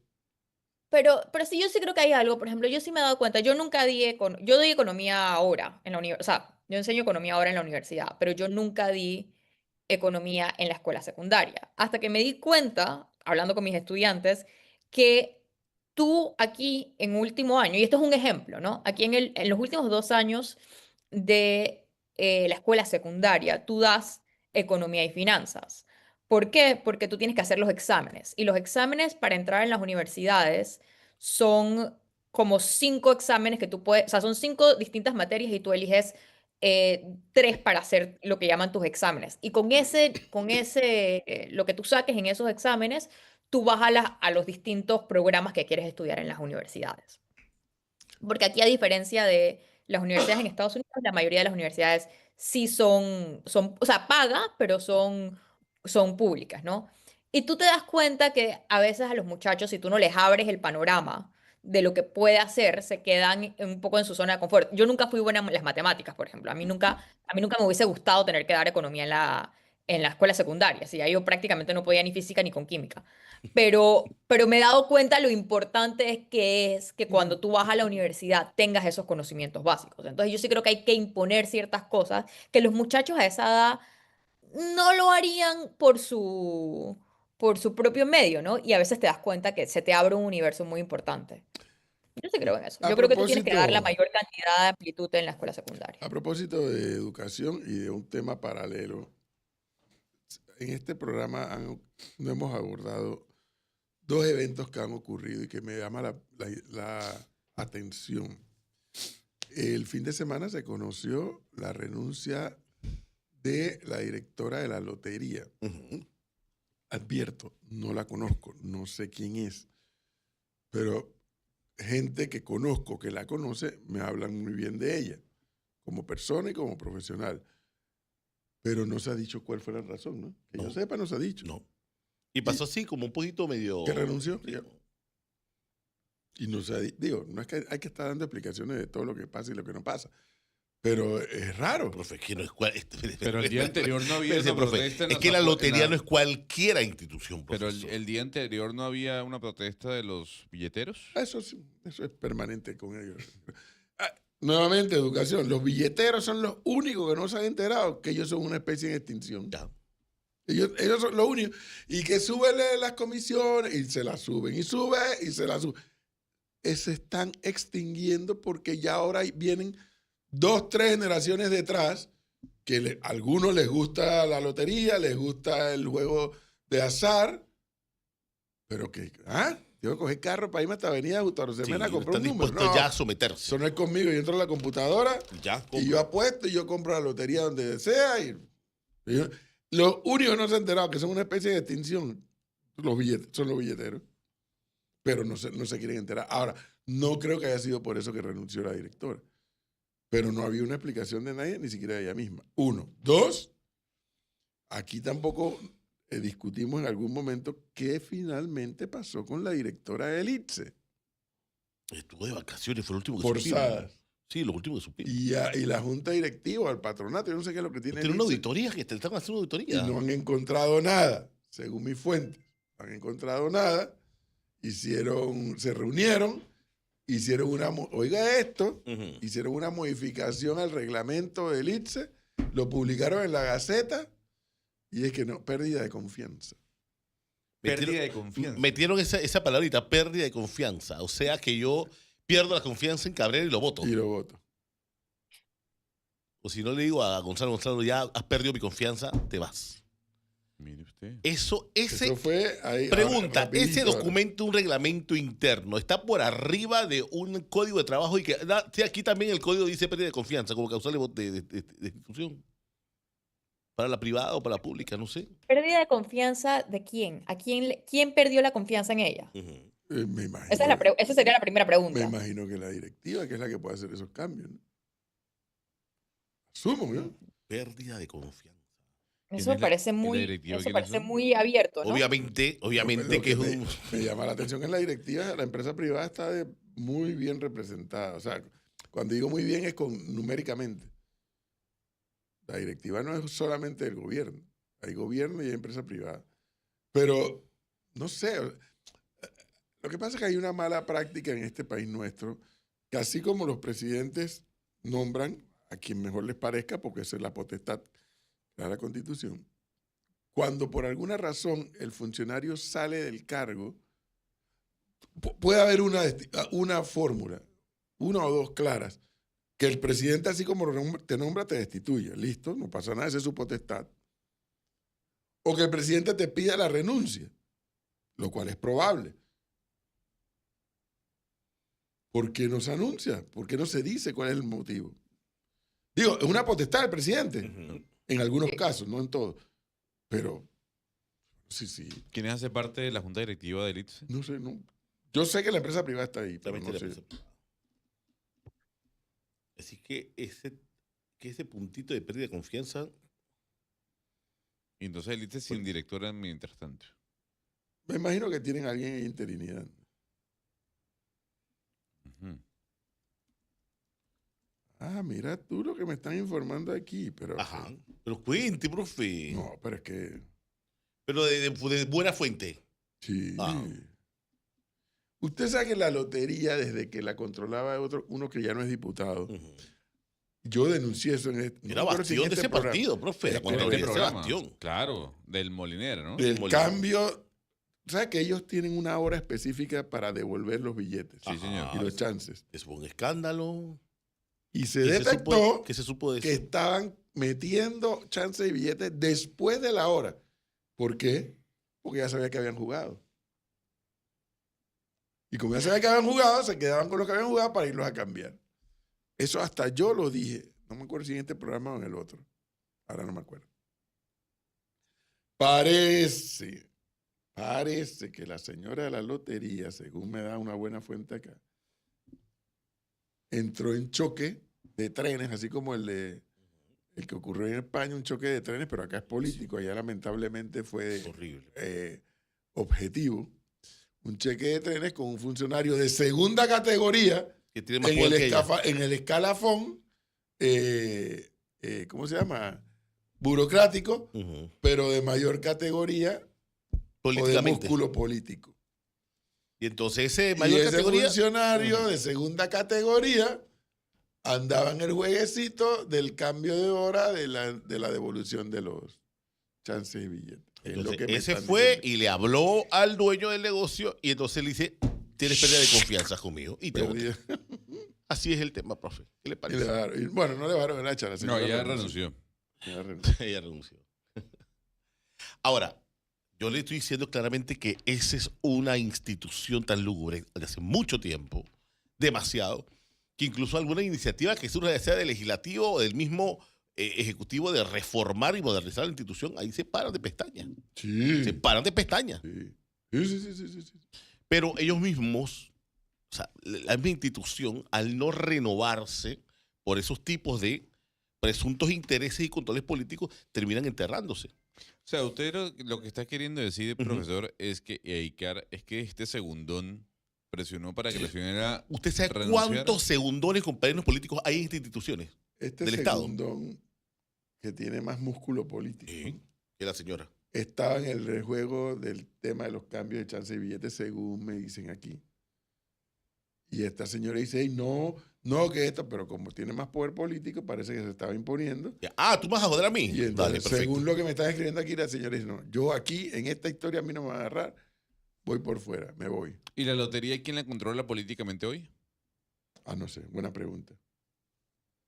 Pero sí, yo sí creo que hay algo. Por ejemplo, yo sí me he dado cuenta. Yo nunca yo doy economía ahora en la universidad. O sea, yo enseño economía ahora en la universidad, pero yo nunca di economía en la escuela secundaria. Hasta que me di cuenta, hablando con mis estudiantes, que tú aquí en último año, y esto es un ejemplo, ¿no? Aquí en los últimos 2 años de la escuela secundaria, tú das economía y finanzas. ¿Por qué? Porque tú tienes que hacer los exámenes. Y los exámenes para entrar en las universidades son como 5 exámenes que tú puedes, o sea, son 5 distintas materias y tú eliges 3 para hacer lo que llaman tus exámenes. Y con lo que tú saques en esos exámenes, tú vas a los distintos programas que quieres estudiar en las universidades. Porque aquí, a diferencia de las universidades en Estados Unidos, la mayoría de las universidades sí o sea, paga, pero son públicas, ¿no? Y tú te das cuenta que a veces a los muchachos, si tú no les abres el panorama de lo que puede hacer, se quedan un poco en su zona de confort. Yo nunca fui buena en las matemáticas, por ejemplo. A mí nunca me hubiese gustado tener que dar economía en la escuela secundaria. Si ya yo prácticamente no podía ni física ni con química. Pero me he dado cuenta lo importante es que cuando tú vas a la universidad tengas esos conocimientos básicos. Entonces yo sí creo que hay que imponer ciertas cosas que los muchachos a esa edad no lo harían por su propio medio, ¿no? Y a veces te das cuenta que se te abre un universo muy importante. Yo sí creo en eso. A Yo creo que tú tienes que dar la propósito- mayor cantidad de amplitud en la escuela secundaria. A propósito de educación y de un tema paralelo, en este programa no hemos abordado 2 eventos que han ocurrido y que me llama la atención. El fin de semana se conoció la renuncia de la directora de la lotería. Ujú. Advierto, no la conozco, no sé quién es, pero gente que conozco, que la conoce, me hablan muy bien de ella, como persona y como profesional. Pero no se ha dicho cuál fue la razón, ¿no? Que yo No. sepa, no se ha dicho. No. Y pasó así, como un poquito medio... ¿Que renunció? Sí. Ya. Y no se ha digo, no es que hay que estar dando explicaciones de todo lo que pasa y lo que no pasa, pero es raro. Profe, que no es cual... Pero el día anterior no había Espérese, una profe, protesta en es las que la afu- en lotería la- no es cualquiera institución, Pero profesor. el día anterior no había una protesta de los billeteros. Eso sí, eso es permanente con ellos. Nuevamente, educación. Los billeteros son los únicos que no se han enterado que ellos son una especie en extinción. Ya. Ellos son los únicos. Y que suben las comisiones y se las suben. Y sube y se las suben. Se están extinguiendo porque ya ahora vienen 2, 3 generaciones detrás que a algunos les gusta la lotería, les gusta el juego de azar, pero que, tengo que coger carro para irme hasta Avenida Gustavo Sí, Semena a comprar están un número. dispuestos No, ya a someterse. eso no es conmigo. Yo entro a la computadora Ya, y yo apuesto y yo compro la lotería donde sea. Los únicos que no se han enterado que son una especie de extinción son los billeteros. Pero no se quieren enterar. Ahora, no creo que haya sido por eso que renunció la directora. Pero no había una explicación de nadie, ni siquiera de ella misma. 1. 2, aquí tampoco discutimos en algún momento qué finalmente pasó con la directora del ITSE. Estuvo de vacaciones, fue lo último que Forzadas. supimos. Sí, lo último que supimos. Y la junta directiva, el patronato, yo no sé qué es lo que tiene. Tiene el una ITSE, auditoría, que te están haciendo una auditoría. y no han encontrado nada, según mi fuente. No han encontrado nada. Se reunieron, hicieron hicieron una modificación al reglamento del ITSE, lo publicaron en la Gaceta, y es que no, pérdida de confianza. Pérdida de confianza. Metieron esa palabrita, pérdida de confianza. O sea que yo pierdo la confianza en Cabrera y lo voto. Y lo voto. O si no le digo a Gonzalo, ya has perdido mi confianza, te vas. Mire usted. Eso fue ahí. Pregunta, ahora, rapidito, ¿ese ahora. documento, un reglamento interno, está por arriba de un código de trabajo? Y que sí, aquí también el código dice pérdida de confianza, como causal de institución. ¿Para la privada o para la pública? No sé. ¿Pérdida de confianza de quién? ¿Quién perdió la confianza en ella? Me imagino, Esa sería la primera me pregunta. imagino que la directiva, que es la que puede hacer esos cambios, ¿no? Asumo, ¿no? Pérdida de confianza. Eso me parece muy abierto, ¿no? Obviamente Lo que es un... me llama la atención que en la directiva la empresa privada está muy bien representada. O sea, cuando digo muy bien es numéricamente. La directiva no es solamente del gobierno. Hay gobierno y hay empresa privada. Pero, no sé, lo que pasa es que hay una mala práctica en este país nuestro, que así como los presidentes nombran a quien mejor les parezca, porque esa es la potestad de la Constitución, cuando por alguna razón el funcionario sale del cargo, puede haber una fórmula, una o dos claras, que el presidente, así como te nombra, te destituye. Listo, no pasa nada, esa es su potestad. O que el presidente te pida la renuncia, lo cual es probable. ¿Por qué no se anuncia? ¿Por qué no se dice cuál es el motivo? Digo, es una potestad del presidente, en algunos casos, no en todos. Pero, sí. ¿Quién hace parte de la junta directiva del ITSE? No sé, no. Yo sé que la empresa privada está ahí, pero También no tiene sé. peso. Así que ese puntito de pérdida de confianza, Y entonces el ITSE sin directora mientras tanto. Me imagino que tienen a alguien en interinidad. Ujú. Ah, mira tú lo que me están informando aquí, pero... ajá. Pero cuente, profe. No, pero es que... Pero de buena fuente. Sí. Ah. Usted sabe que la lotería, desde que la controlaba uno que ya no es diputado, yo denuncié eso en Era bastión de ese partido, profe. La Este Contraloría de ese programa. bastión. Claro, del Molinera, ¿no? El Molino. cambio... ¿Sabes que ellos tienen una hora específica para devolver los billetes? Sí, señor. Y los chances. Es un escándalo. Y se ¿Qué detectó ¿Qué se supo de que eso? estaban metiendo chances y billetes después de la hora. ¿Por qué? Porque ya sabía que habían jugado. Y como ya sabía que habían jugado, se quedaban con los que habían jugado para irlos a cambiar. Eso hasta yo lo dije. No me acuerdo si en este programa o en el otro. Ahora no me acuerdo. Parece que la señora de la lotería, según me da una buena fuente acá, entró en choque de trenes, así como el que ocurrió en España, un choque de trenes, pero acá es político, allá lamentablemente fue Horrible. objetivo. Un cheque de trenes con un funcionario de segunda categoría Que tiene más en poder que ella. en el escalafón, ¿cómo se llama? Burocrático, Ujú. pero de mayor categoría o de Políticamente. músculo político. Y entonces ese Y mayor ese categoría. funcionario de segunda categoría andaba en el jueguecito del cambio de hora de la devolución de los chances y billetes. Es lo Entonces, que me ese están fue diciendo. y le habló al dueño del negocio y entonces le dice, tienes pérdida de confianza conmigo. Y te voto. Perdida. Así es el tema, profe. ¿Qué le Y parece? bueno, no le bajaron el hacha a la No, señora. ella renunció. Ella renunció. Ella renunció. Ahora, yo le estoy diciendo claramente que esa es una institución tan lúgubre de hace mucho tiempo, demasiado, que incluso alguna iniciativa que surja, ya sea del legislativo o del mismo ejecutivo de reformar y modernizar la institución, ahí se paran de pestañas. Sí. Se paran de pestañas. Sí. Sí. Pero ellos mismos, o sea, la misma institución, al no renovarse por esos tipos de presuntos intereses y controles políticos, terminan enterrándose. O sea, usted lo que está queriendo decir, Ujú. profesor, es que Icar, es que este segundón presionó para que la señora ¿Usted sabe renunciara. cuántos segundones con padrinos políticos hay en estas instituciones? Este Del Estado. segundón que tiene más músculo político Que la señora. estaba en el rejuego del tema de los cambios de chance de billetes, según me dicen aquí. Y esta señora dice, "Ey, no, que esto", pero como tiene más poder político, parece que se estaba imponiendo. Ah, ¿tú me vas a joder a mí? Y entonces, Dale, perfecto. según lo que me están escribiendo aquí, la señora dice, no, yo aquí, en esta historia, a mí no me van a agarrar, voy por fuera, me voy. ¿Y la lotería quién la controla políticamente hoy? Ah, no sé, buena pregunta.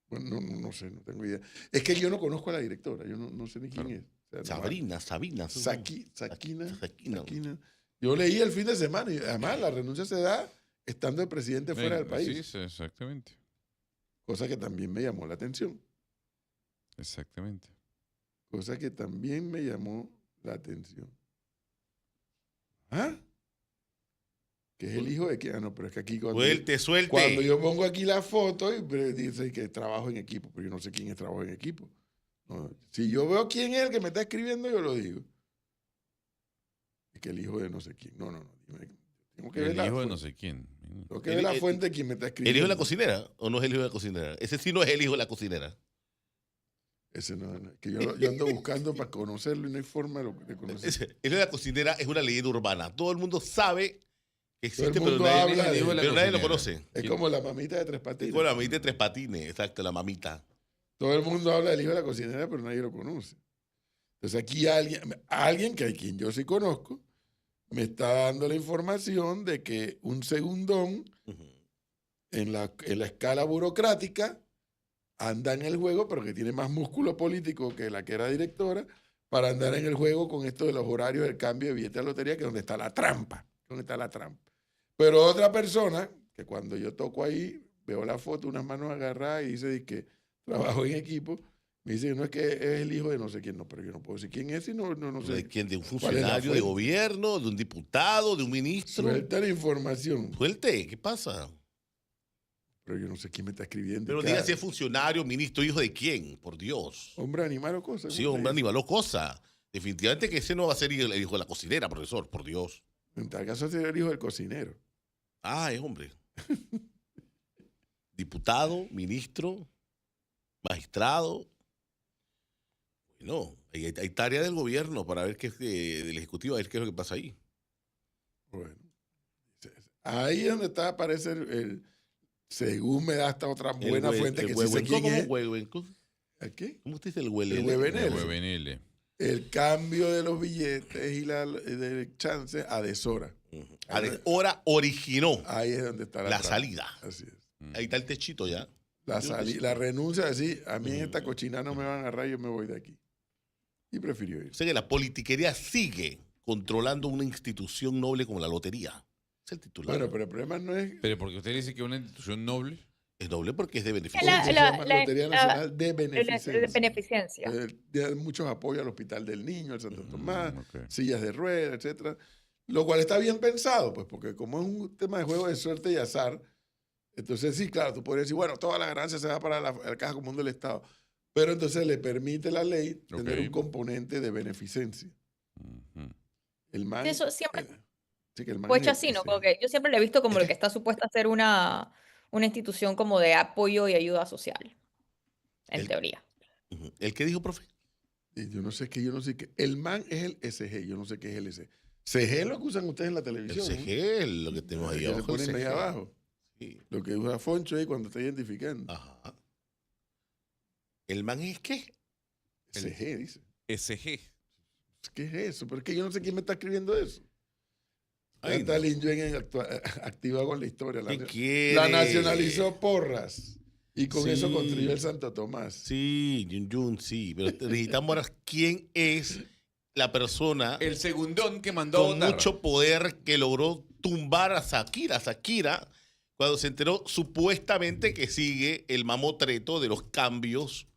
Bueno, no sé, no tengo idea. Es que yo no conozco a la directora, yo no sé ni quién es. O sea, Sabina. Sakina. Sakina. Yo leí el fin de semana y además la renuncia se da estando el presidente fuera del país. Sí, exactamente. Cosa que también me llamó la atención. Exactamente. Cosa que también me llamó la atención. ¿Ah? Que es el hijo de quién. Ah, no, pero es que aquí Suelte. cuando yo pongo aquí la foto, dice que trabajo en equipo, pero yo no sé quién es trabajo en equipo. No, si yo veo quién es el que me está escribiendo, yo lo digo. Es que el hijo de no sé quién. No. Tengo que ver El la hijo de fuente. no sé quién. Tengo que ver la fuente de quien me está ¿El escribiendo. hijo de la cocinera o no es el hijo de la cocinera? Ese sí no es el hijo de la cocinera. Ese no, que yo ando buscando para conocerlo y no hay forma de conocerlo. El hijo de la cocinera es una leyenda urbana. Todo el mundo sabe que Todo el existe, pero mundo nadie, habla de- de la pero nadie lo cocinera. conoce. Es como la mamita de Tres Patines. Con la mamita de Tres Patines, exacto, la mamita. Todo el mundo habla del hijo de la cocinera, pero nadie lo conoce. Entonces aquí alguien que a quien yo sí conozco me está dando la información de que un segundón en la escala burocrática anda en el juego, pero que tiene más músculo político que la que era directora, para andar en el juego con esto de los horarios del cambio de billete de lotería, que es donde está la trampa. Pero otra persona, que cuando yo toco ahí, veo la foto, unas manos agarradas y dice que trabajo en equipo, me dice que no es que es el hijo de no sé quién, no, pero yo no puedo decir quién es y no ¿De sé. quién? ¿De un ¿Cuál es la funcionario de fuente? gobierno? ¿De un diputado? ¿De un ministro? Suelta la información, Suelte, ¿qué pasa? pero yo no sé quién me está escribiendo. Pero y diga cada- si es funcionario, ministro, hijo de quién, por Dios. Hombre, animal o cosa. Sí, ¿cómo hombre, se dice? animal o cosa. Definitivamente que ese no va a ser el hijo de la cocinera, profesor, por Dios. En tal caso sería el hijo del cocinero. Ah, es hombre. Diputado, ministro, magistrado. Bueno, hay tarea del gobierno para ver qué es del Ejecutivo, a ver qué es lo que pasa ahí. Bueno. Ahí es donde está, aparece según me da esta otra buena fuente que sí sé quién es. ¿El qué? ¿Cómo usted dice el huele? El huevenele. El huevenele. El cambio de los billetes y del chance a deshora. Ahora originó Ahí es donde está la trampa. salida. Así es. Ahí está el techito ya. La renuncia, así, a mí en esta cochina no me van a agarrar, yo me voy de aquí. Y prefirió ir. O sea que la politiquería sigue controlando una institución noble como la lotería. Es el titular. Bueno, pero el problema no es... Pero porque usted dice que es una institución noble. Es noble porque es de beneficio. se llama Lotería Nacional de de Beneficencia. beneficencia. De muchos apoyos al Hospital del Niño, al Santo Tomás, Ok. sillas de ruedas, etcétera. Lo cual está bien pensado, pues, porque como es un tema de juego de suerte y azar, entonces sí, claro, tú podrías decir, bueno, toda la ganancia se va para la Caja Común del Estado. Pero entonces le permite la ley tener Ok. un componente de beneficencia. Ujú. El man, Eso siempre sí, que el man fue es hecho el así, ¿no? que Como que yo siempre lo he visto como lo que está supuesto a ser una institución como de apoyo y ayuda social, en El- teoría. Ujú. ¿El qué dijo, profe? yo no sé qué. El man es el SG, yo no sé qué es el SG. CG es lo que usan ustedes en la El televisión. CG, lo que tenemos ahí Que le abajo. el ponen ahí CG. abajo. Sí. Lo que usa Foncho ahí cuando está identificando. Ajá. ¿El man es qué? SG, dice. SG. ¿Qué es eso? ¿Por qué yo no sé quién me está escribiendo eso? Ay, Está no. Lin Yuen activa con la historia. ¿Qué La quiere? nacionalizó Porras. Y con eso Sí. construyó el Santo Tomás. Sí, Yun, sí. Pero necesitamos ahora quién es la persona El segundón que mandó a con votar. mucho poder que logró tumbar a Shakira. Shakira, cuando se enteró supuestamente que sigue el mamotreto de los cambios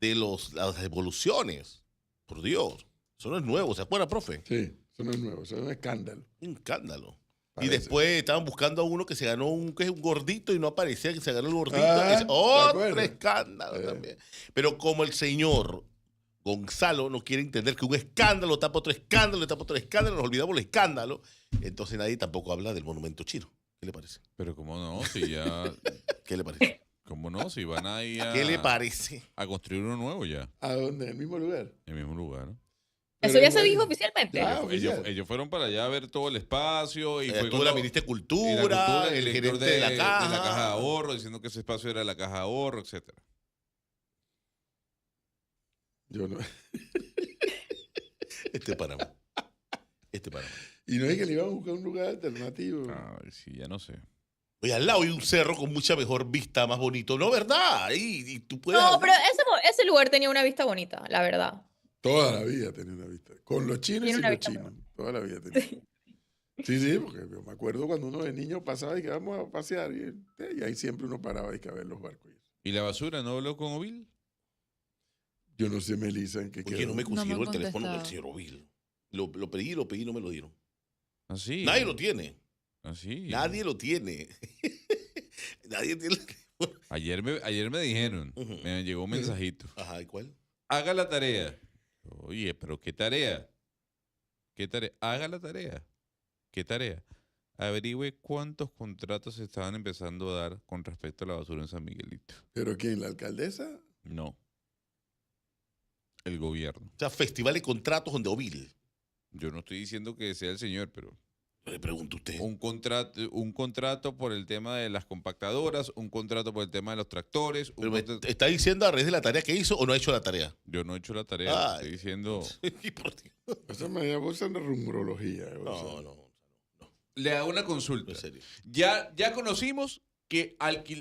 de las devoluciones. Por Dios. Eso no es nuevo, ¿se acuerda, profe? Sí, eso no es nuevo, eso es un escándalo. Un escándalo. Parece. Y después estaban buscando a uno que se ganó que es un gordito y no aparecía que se ganó el gordito. Ah, Es ¿te otro acuerdas? escándalo también. Pero como el señor Gonzalo no quiere entender que un escándalo tapa otro escándalo, tapa otro escándalo, nos olvidamos el escándalo, entonces nadie tampoco habla del monumento chino. ¿Qué le parece? Pero cómo no, si ya... ¿Qué le parece? ¿Cómo no? Si van ahí a, ¿Qué le parece? a construir uno nuevo ya, ¿A dónde? ¿En el mismo lugar? en el mismo lugar. ¿no? Eso Pero ya se igual- dijo oficialmente. Ya, Ellos, oficial. ellos fueron para allá a ver todo el espacio y fue Estuvo con la ministra de y la Cultura, el director gerente de la caja. de la caja de ahorro, diciendo que ese espacio era la caja de ahorro, etcétera. Yo no. Este Panamá. Este Panamá. Y no es que le iban a buscar un lugar alternativo. Ay, sí, ya no sé. Oye, al lado hay un cerro con mucha mejor vista, más bonito. No, ¿verdad? Y tú puedes... No, pero ese lugar tenía una vista bonita, la verdad. Toda la vida tenía una vista. Con los chinos y Tiene sin una los vista chinos. Toda la vida tenía. Sí, porque yo me acuerdo cuando uno de niño pasaba y que vamos a pasear. Y ahí siempre uno paraba y que a ver los barcos. ¿Y la basura no habló con Ovil? Yo no sé, Melissa, en qué Oye, quedó. no me No me consiguieron han el teléfono del contestado. señor Ovil. Lo pedí, no me lo dieron. Así. Nadie lo tiene. Así. Nadie lo tiene. Nadie tiene. Ayer me dijeron, Ujú. me llegó un mensajito. Ajá, ¿y cuál? Haga la tarea. Oye, pero ¿qué tarea? ¿Qué tarea? Haga la tarea. ¿Qué tarea? Averigüe cuántos contratos se estaban empezando a dar con respecto a la basura en San Miguelito. ¿Pero quién? ¿La alcaldesa? No. El gobierno. O sea, festival de contratos donde Ovil. Yo no estoy diciendo que sea el señor, pero Le pregunto a usted. un contrato por el tema de las compactadoras, un contrato por el tema de los tractores. Pero me está diciendo a raíz de la tarea que hizo o no ha hecho la tarea. Yo no he hecho la tarea, Ay. estoy diciendo... Y por Dios. Esa me usa una rumorología. No. Le hago una No, consulta. en serio. Ya conocimos que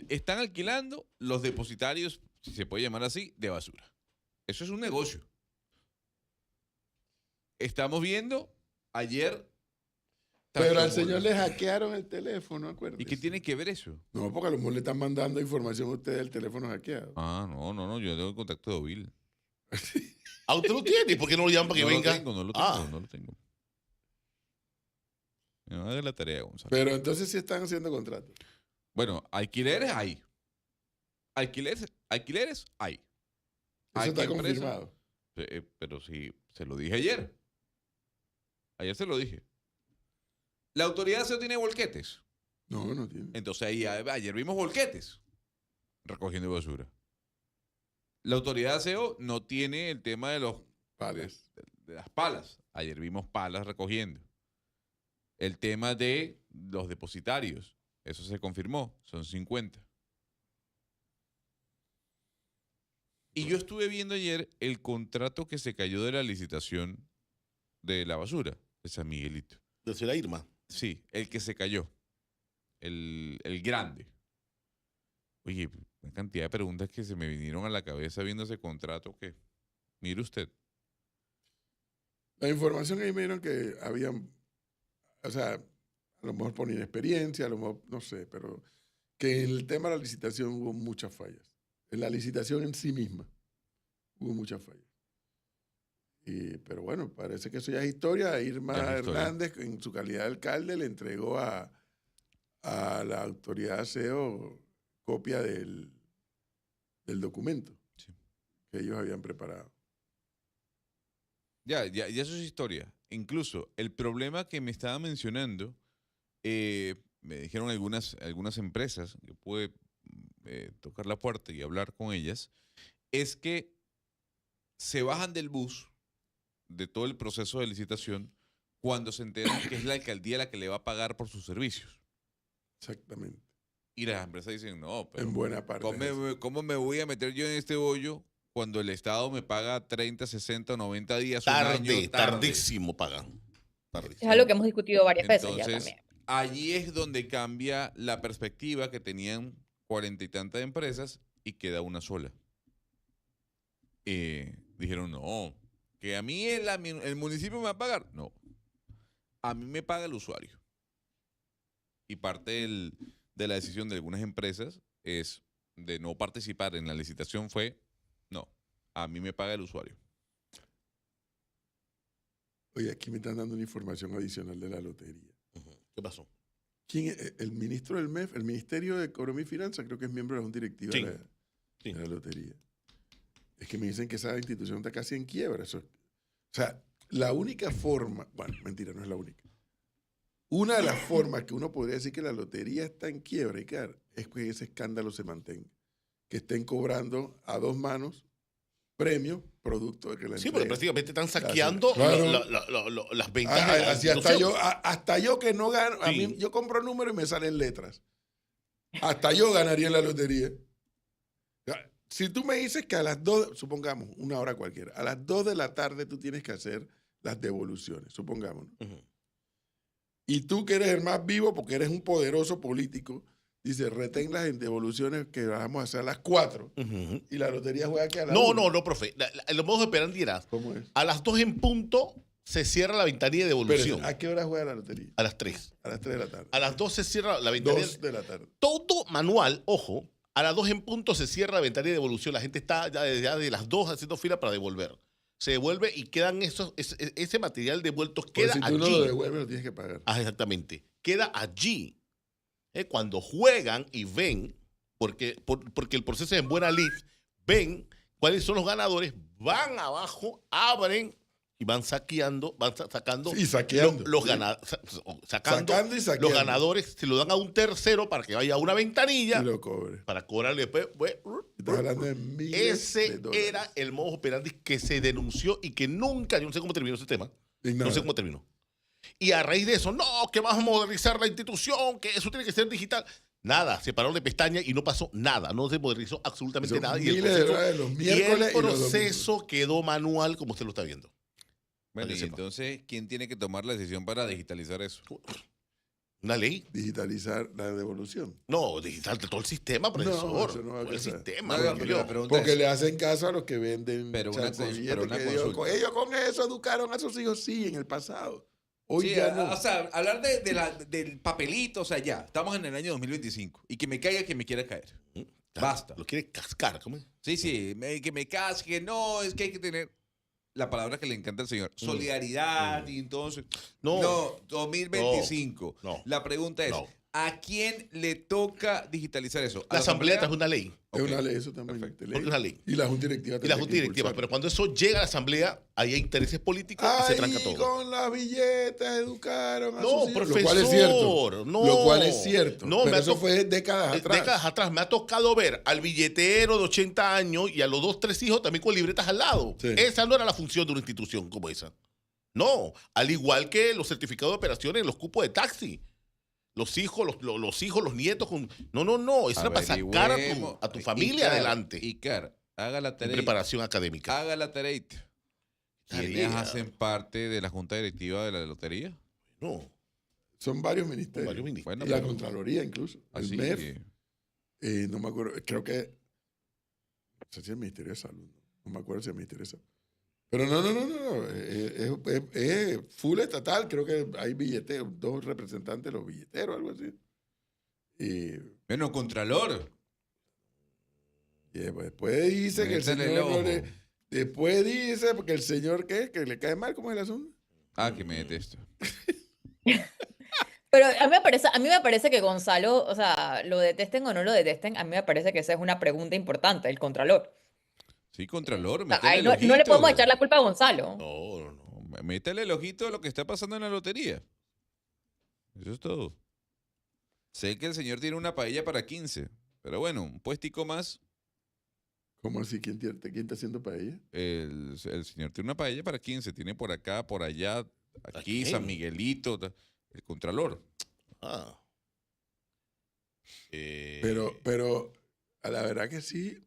están alquilando los depositarios, si se puede llamar así, de basura. Eso es un negocio. Estamos viendo ayer... Pero tanto al señor bola. le hackearon el teléfono, acuérdate. ¿Y qué tiene que ver eso? No, porque a lo mejor le están mandando información a usted del teléfono hackeado. Ah, no, yo tengo el contacto de Ovil. ¿Ah, usted lo tiene? ¿Por qué no lo llaman para que No venga? lo tengo, no lo tengo, Ah. no lo tengo. No, haga la tarea, Gonzalo. Pero entonces sí están haciendo contratos. Bueno, alquileres hay. Alquileres hay. Eso Hay está empresas- confirmado. Pero sí, se lo dije ayer. Ayer se lo dije. La autoridad se tiene volquetes. No, no tiene. Entonces ayer vimos volquetes recogiendo basura. La autoridad de aseo no tiene el tema de Palas. de las palas. Ayer vimos palas recogiendo. El tema de los depositarios, eso se confirmó, son 50. Y yo estuve viendo ayer el contrato que se cayó de la licitación de la basura de San Miguelito. De Ciudad Irma. Sí, el que se cayó. El grande. Oye, una cantidad de preguntas que se me vinieron a la cabeza viendo ese contrato que, mire usted, La información ahí me dieron que habían, o sea, a lo mejor por inexperiencia, a lo mejor, no sé, pero que en el tema de la licitación hubo muchas fallas. En la licitación en sí misma hubo muchas fallas. Pero bueno, parece que eso ya es historia. Irma Ya es historia. Hernández, en su calidad de alcalde, le entregó a la autoridad de aseo copia del documento Sí. que ellos habían preparado. ya eso es historia. Incluso el problema que me estaba mencionando, me dijeron algunas empresas, que pude tocar la puerta y hablar con ellas, es que se bajan del bus de todo el proceso de licitación cuando se enteran que es la alcaldía la que le va a pagar por sus servicios. Exactamente. Y las empresas dicen, no, pero En buena parte. es eso. ¿cómo me voy a meter yo en este hoyo cuando el Estado me paga 30, 60, 90 días, un año tarde? Tardísimo pagan. Es Tardísimo. algo que hemos discutido varias veces ya Entonces, también. allí es donde cambia la perspectiva que tenían 40 y tantas empresas y queda una sola. Dijeron, no, que a mí el municipio me va a pagar. No, a mí me paga el usuario. Y parte de la decisión de algunas empresas es de no participar en la licitación fue, no, A mí me paga el usuario. Oye, aquí me están dando una información adicional de la lotería. ¿Qué pasó? ¿Quién es? El ministro del MEF, el Ministerio de Economía y Finanzas, creo que es miembro de la Junta Directiva Sí. de la lotería. Es que me dicen que esa institución está casi en quiebra. O sea, la única forma, bueno, mentira, no es la única. Una de las formas que uno podría decir que la lotería está en quiebra, Icar, es que ese escándalo se mantenga. Que estén cobrando a dos manos premios producto de que la Sí, porque entrega. prácticamente están saqueando Claro. las ventajas de la Así hasta yo que no gano, a Sí. mí, yo compro números y me salen letras. Hasta yo ganaría en la lotería. Si tú me dices que a las 2, supongamos, una hora cualquiera, a las 2 de la tarde tú tienes que hacer las devoluciones, supongamos. ¿no? Ujú. Y tú que eres el más vivo porque eres un poderoso político, dices, retén las devoluciones que vamos a hacer a las 4 Ujú. y la lotería juega que a las No, 1. no, profe. Los modos operandi era ¿Cómo es? a las 2 en punto se cierra la ventanilla de devolución. Espérate, ¿a qué hora juega la lotería? A las 3. A las 3 de la tarde. A las 2 se cierra la ventanilla. 2 de la tarde. Todo manual, ojo, a las 2 en punto se cierra la ventanilla de devolución. La gente está ya de las 2 haciendo fila para devolver. Se devuelve y quedan ese material devuelto Porque queda si tú allí. no lo devuelves, lo tienes que pagar. Ah, exactamente. Queda allí. Cuando juegan y ven, porque el proceso es en buena lid, ven cuáles son los ganadores, van abajo, abren y van saqueando, sacando Y saqueando. los sí. sacando Sacando y saqueando. los ganadores, se lo dan a un tercero para que vaya a una ventanilla Y lo cobre. para cobrarle después. Estás hablando de miles de Ese dólares. era el modus operandi que se denunció y que nunca, yo no sé cómo terminó ese tema, Y no nada. sé cómo terminó. Y a raíz de eso, no, que vamos a modernizar la institución, que eso tiene que ser digital. Nada, se paró de pestaña y no pasó nada, no se modernizó absolutamente Son nada. Y el miles de proceso, dólares los y miércoles el y los proceso quedó manual como usted lo está viendo. Bueno, que y sepa. entonces, ¿quién tiene que tomar la decisión para digitalizar eso? ¿Una ley? digitalizar la devolución. No, digital de todo el sistema, profesor. eso no va a todo el pasar. sistema. No, digo pero yo. la pregunta Porque es, le hacen caso a los que venden Pero una chance de cons- billetes pero una que ellos, consulta. ellos con eso educaron a sus hijos, sí, en el pasado. Hoy sí, ya no. o sea, hablar del papelito, o sea, ya, estamos en el año 2025 y que me caiga que me quiera caer. Basta. Lo quiere cascar, ¿cómo es? Sí, sí, que me casque, no, es que hay que tener la palabra que le encanta al señor, solidaridad, y entonces, No. 2025. No. La pregunta es, No. ¿a quién le toca digitalizar eso? ¿A La asamblea trajo una ley. Es Ok. una ley, eso también. Perfecto. ley. Porque es una ley. Y la Junta Directiva Y la tendría Junta que Directiva. impulsar. Pero cuando eso llega a la asamblea, ahí hay intereses políticos y se tranca todo. Con las billetas educaron a No, sus hijos. profesor, Lo cual es cierto. no. Lo cual es cierto. No, pero me ha eso to- fue décadas atrás. Décadas atrás me ha tocado ver al billetero de 80 años y a los 2, 3 hijos también con libretas al lado. Sí. Esa no era la función de una institución como esa. No, al igual que los certificados de operaciones en los cupos de taxi. Los hijos, los hijos, los nietos. No. Eso era para sacar a tu familia Icar, adelante. Icar, haga la En tarea. preparación académica. Haga la tarea. ¿Quiénes Tarea. hacen parte de la junta directiva de la lotería? No, Son varios ministerios. varios ministros. Bueno, Y la pero- Contraloría incluso. Así el MEF. que- No me acuerdo. Creo que. No sé si el Ministerio de Salud. No me acuerdo si el Ministerio de Salud. Pero no. Es full estatal. Creo que hay billeteros, 2 representantes de los billeteros, algo así. Y Bueno, Contralor. después dice que el Métele el señor. ojo. Después dice, porque el señor, ¿qué? Que le cae mal, ¿cómo es el asunto? Ah, que me detesto. Pero a mí me parece que Gonzalo, o sea, lo detesten o no lo detesten, a mí me parece que esa es una pregunta importante, el Contralor. Sí, Contralor, O sea, métele ahí el no le ojito. podemos echar la culpa a Gonzalo. No. Métele el ojito a lo que está pasando en la lotería. Eso es todo. Sé que el señor tiene una paella para 15, pero bueno, un puestico más. ¿Cómo así? ¿Quién está haciendo para ella? El señor tiene una paella para 15. Tiene por acá, por allá, aquí, quién? San Miguelito, el Contralor. Ah. Pero a la verdad que sí,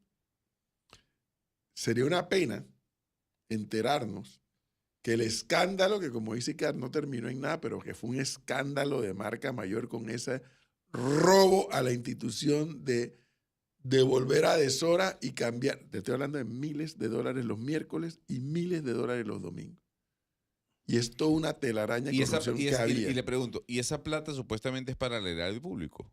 sería una pena enterarnos que el escándalo, que como dice Icar, no terminó en nada, pero que fue un escándalo de marca mayor con ese robo a la institución de devolver a deshora y cambiar. Te estoy hablando de miles de dólares los miércoles y miles de dólares los domingos. Y es toda una telaraña de Y, esa, corrupción y, que es- y- había. y le pregunto, ¿y esa plata supuestamente es para el erario público?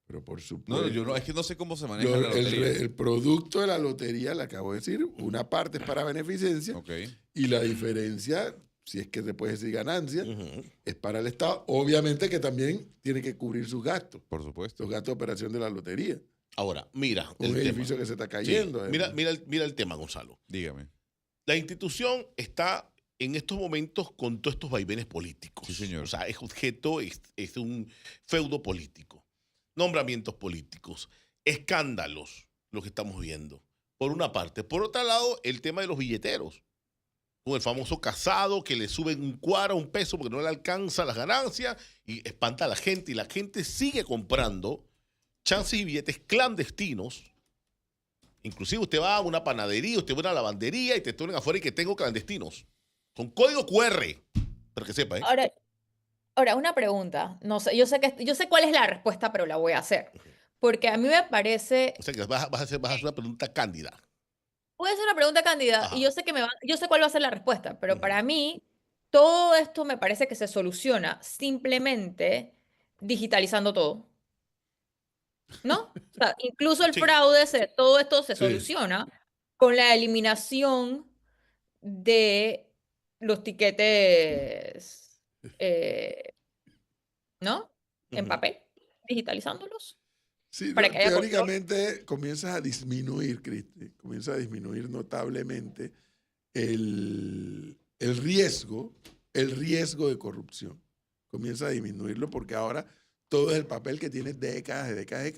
Pero por supuesto. No, yo no, es que no sé cómo se maneja Lo- la lotería. el producto de la lotería, le acabo de decir, una parte es para beneficencia Ok. y la diferencia, si es que se puede decir ganancia, Ujú. es para el Estado. Obviamente que también tiene que cubrir sus gastos, Por supuesto. los gastos de operación de la lotería. Ahora, mira Un el tema. edificio que se está Sí, cayendo. mira, además. mira el tema, Gonzalo. Dígame. La institución está en estos momentos con todos estos vaivenes políticos. Sí, señor. O sea, es objeto, es un feudo político. Nombramientos políticos, escándalos, lo que estamos viendo. Por una parte. Por otro lado, el tema de los billeteros. Con el famoso Casado que le suben un cuara, un peso porque no le alcanza las ganancias y espanta a la gente. Y la gente sigue comprando chances y billetes clandestinos. Inclusive usted va a una panadería, usted va a una lavandería y te ponen afuera y que tengo clandestinos. Con código QR. Para que sepa, ¿eh? Ahora, una pregunta. No sé, yo sé cuál es la respuesta, pero la voy a hacer. Porque a mí me parece, O sea que vas a hacer una pregunta cándida. puede ser una pregunta cándida Ajá. y yo sé cuál va a ser la respuesta, pero Ujú. para mí todo esto me parece que se soluciona simplemente digitalizando todo. ¿No? O sea, incluso el Sí. fraude, todo esto se Sí. soluciona con la eliminación de los tiquetes, ¿no? En Ujú. papel, digitalizándolos, Sí, para no, que haya control. teóricamente comienzas a disminuir, Cristi, comienza a disminuir notablemente el riesgo de corrupción. Comienza a disminuirlo porque ahora todo es el papel que tiene décadas y décadas.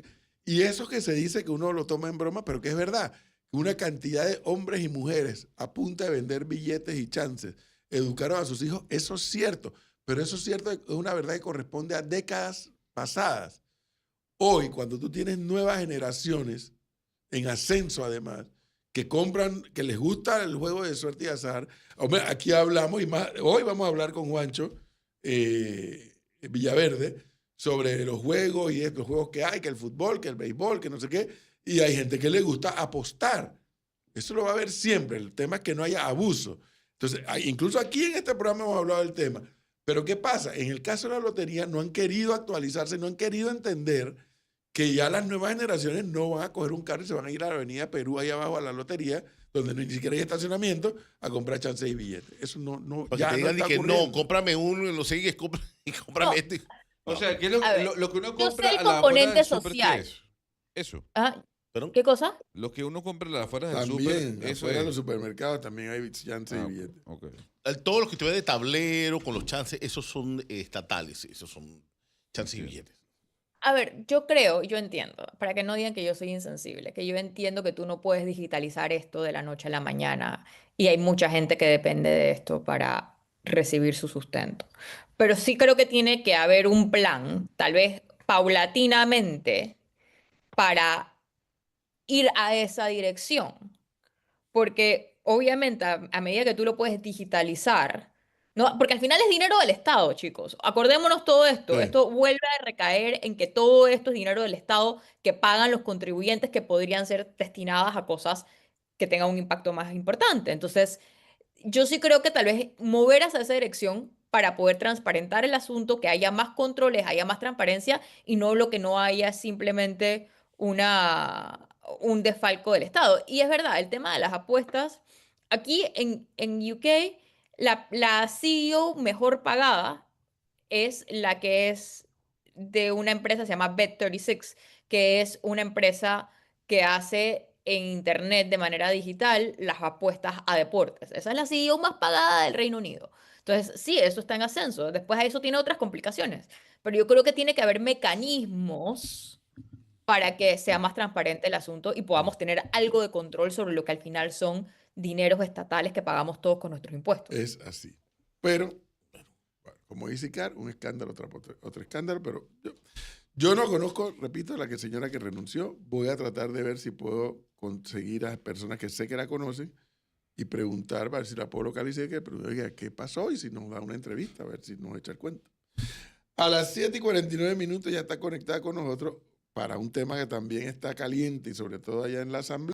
Y eso que se dice que uno lo toma en broma, pero que es verdad. Una cantidad de hombres y mujeres a punta de vender billetes y chances educaron a sus hijos, eso es cierto. Pero eso es cierto, es una verdad que corresponde a décadas pasadas. Hoy, cuando tú tienes nuevas generaciones en ascenso además, que compran, que les gusta el juego de suerte y azar, hombre, aquí hablamos, y más, hoy vamos a hablar con Juancho Villaverde sobre los juegos y los juegos que hay, que el fútbol, que el béisbol, que no sé qué, y hay gente que le gusta apostar. Eso lo va a haber siempre, el tema es que no haya abuso. Entonces, incluso aquí en este programa hemos hablado del tema, pero ¿qué pasa? En el caso de la lotería no han querido actualizarse, no han querido entender que ya las nuevas generaciones no van a coger un carro y se van a ir a la avenida Perú, ahí abajo a la lotería, donde ni siquiera hay estacionamiento, a comprar chances y billetes. Eso no, Para ya que te no digan está que ocurriendo. no, cómprame uno y lo sigues y cómprame No. este. O No. sea, ¿qué es A ver, lo que uno yo compra sé el a las afueras componente del súper? ¿Qué social. es? Eso. Ah, ¿Perdón? ¿qué cosa? Lo que uno compra a las afueras del súper, También, eso afuera de es. los supermercados también hay chances Ah, y billetes. ok. Todos los que te ven de tablero con los chances, esos son estatales, esos son chances y Sí. billetes. A ver, yo entiendo, para que no digan que yo soy insensible, que yo entiendo que tú no puedes digitalizar esto de la noche a la mañana y hay mucha gente que depende de esto para recibir su sustento. Pero sí creo que tiene que haber un plan, tal vez paulatinamente, para ir a esa dirección. Porque obviamente a medida que tú lo puedes digitalizar, ¿no? Porque al final es dinero del Estado, chicos. Acordémonos todo esto. Sí. Esto vuelve a recaer en que todo esto es dinero del Estado que pagan los contribuyentes que podrían ser destinadas a cosas que tengan un impacto más importante. Entonces, yo sí creo que tal vez mover hacia esa dirección para poder transparentar el asunto, que haya más controles, haya más transparencia y no lo que no haya es simplemente un desfalco del Estado. Y es verdad, el tema de las apuestas, aquí en UK, la CEO mejor pagada es la que es de una empresa que se llama Bet36, que es una empresa que hace en internet de manera digital las apuestas a deportes. Esa es la CEO más pagada del Reino Unido. Entonces, sí, eso está en ascenso. Después a eso tiene otras complicaciones. Pero yo creo que tiene que haber mecanismos para que sea más transparente el asunto y podamos tener algo de control sobre lo que al final son dineros estatales que pagamos todos con nuestros impuestos. Es así. Pero, bueno, como dice Icar, un escándalo tras otro escándalo, pero yo no conozco, repito, a la señora que renunció. Voy a tratar de ver si puedo conseguir a personas que sé que la conocen y preguntar, para ver si la puedo localizar, pero oiga, ¿qué pasó? Y si nos da una entrevista, a ver si nos echa el cuento. A las 7:49 ya está conectada con nosotros para un tema que también está caliente y sobre todo allá en la Asamblea.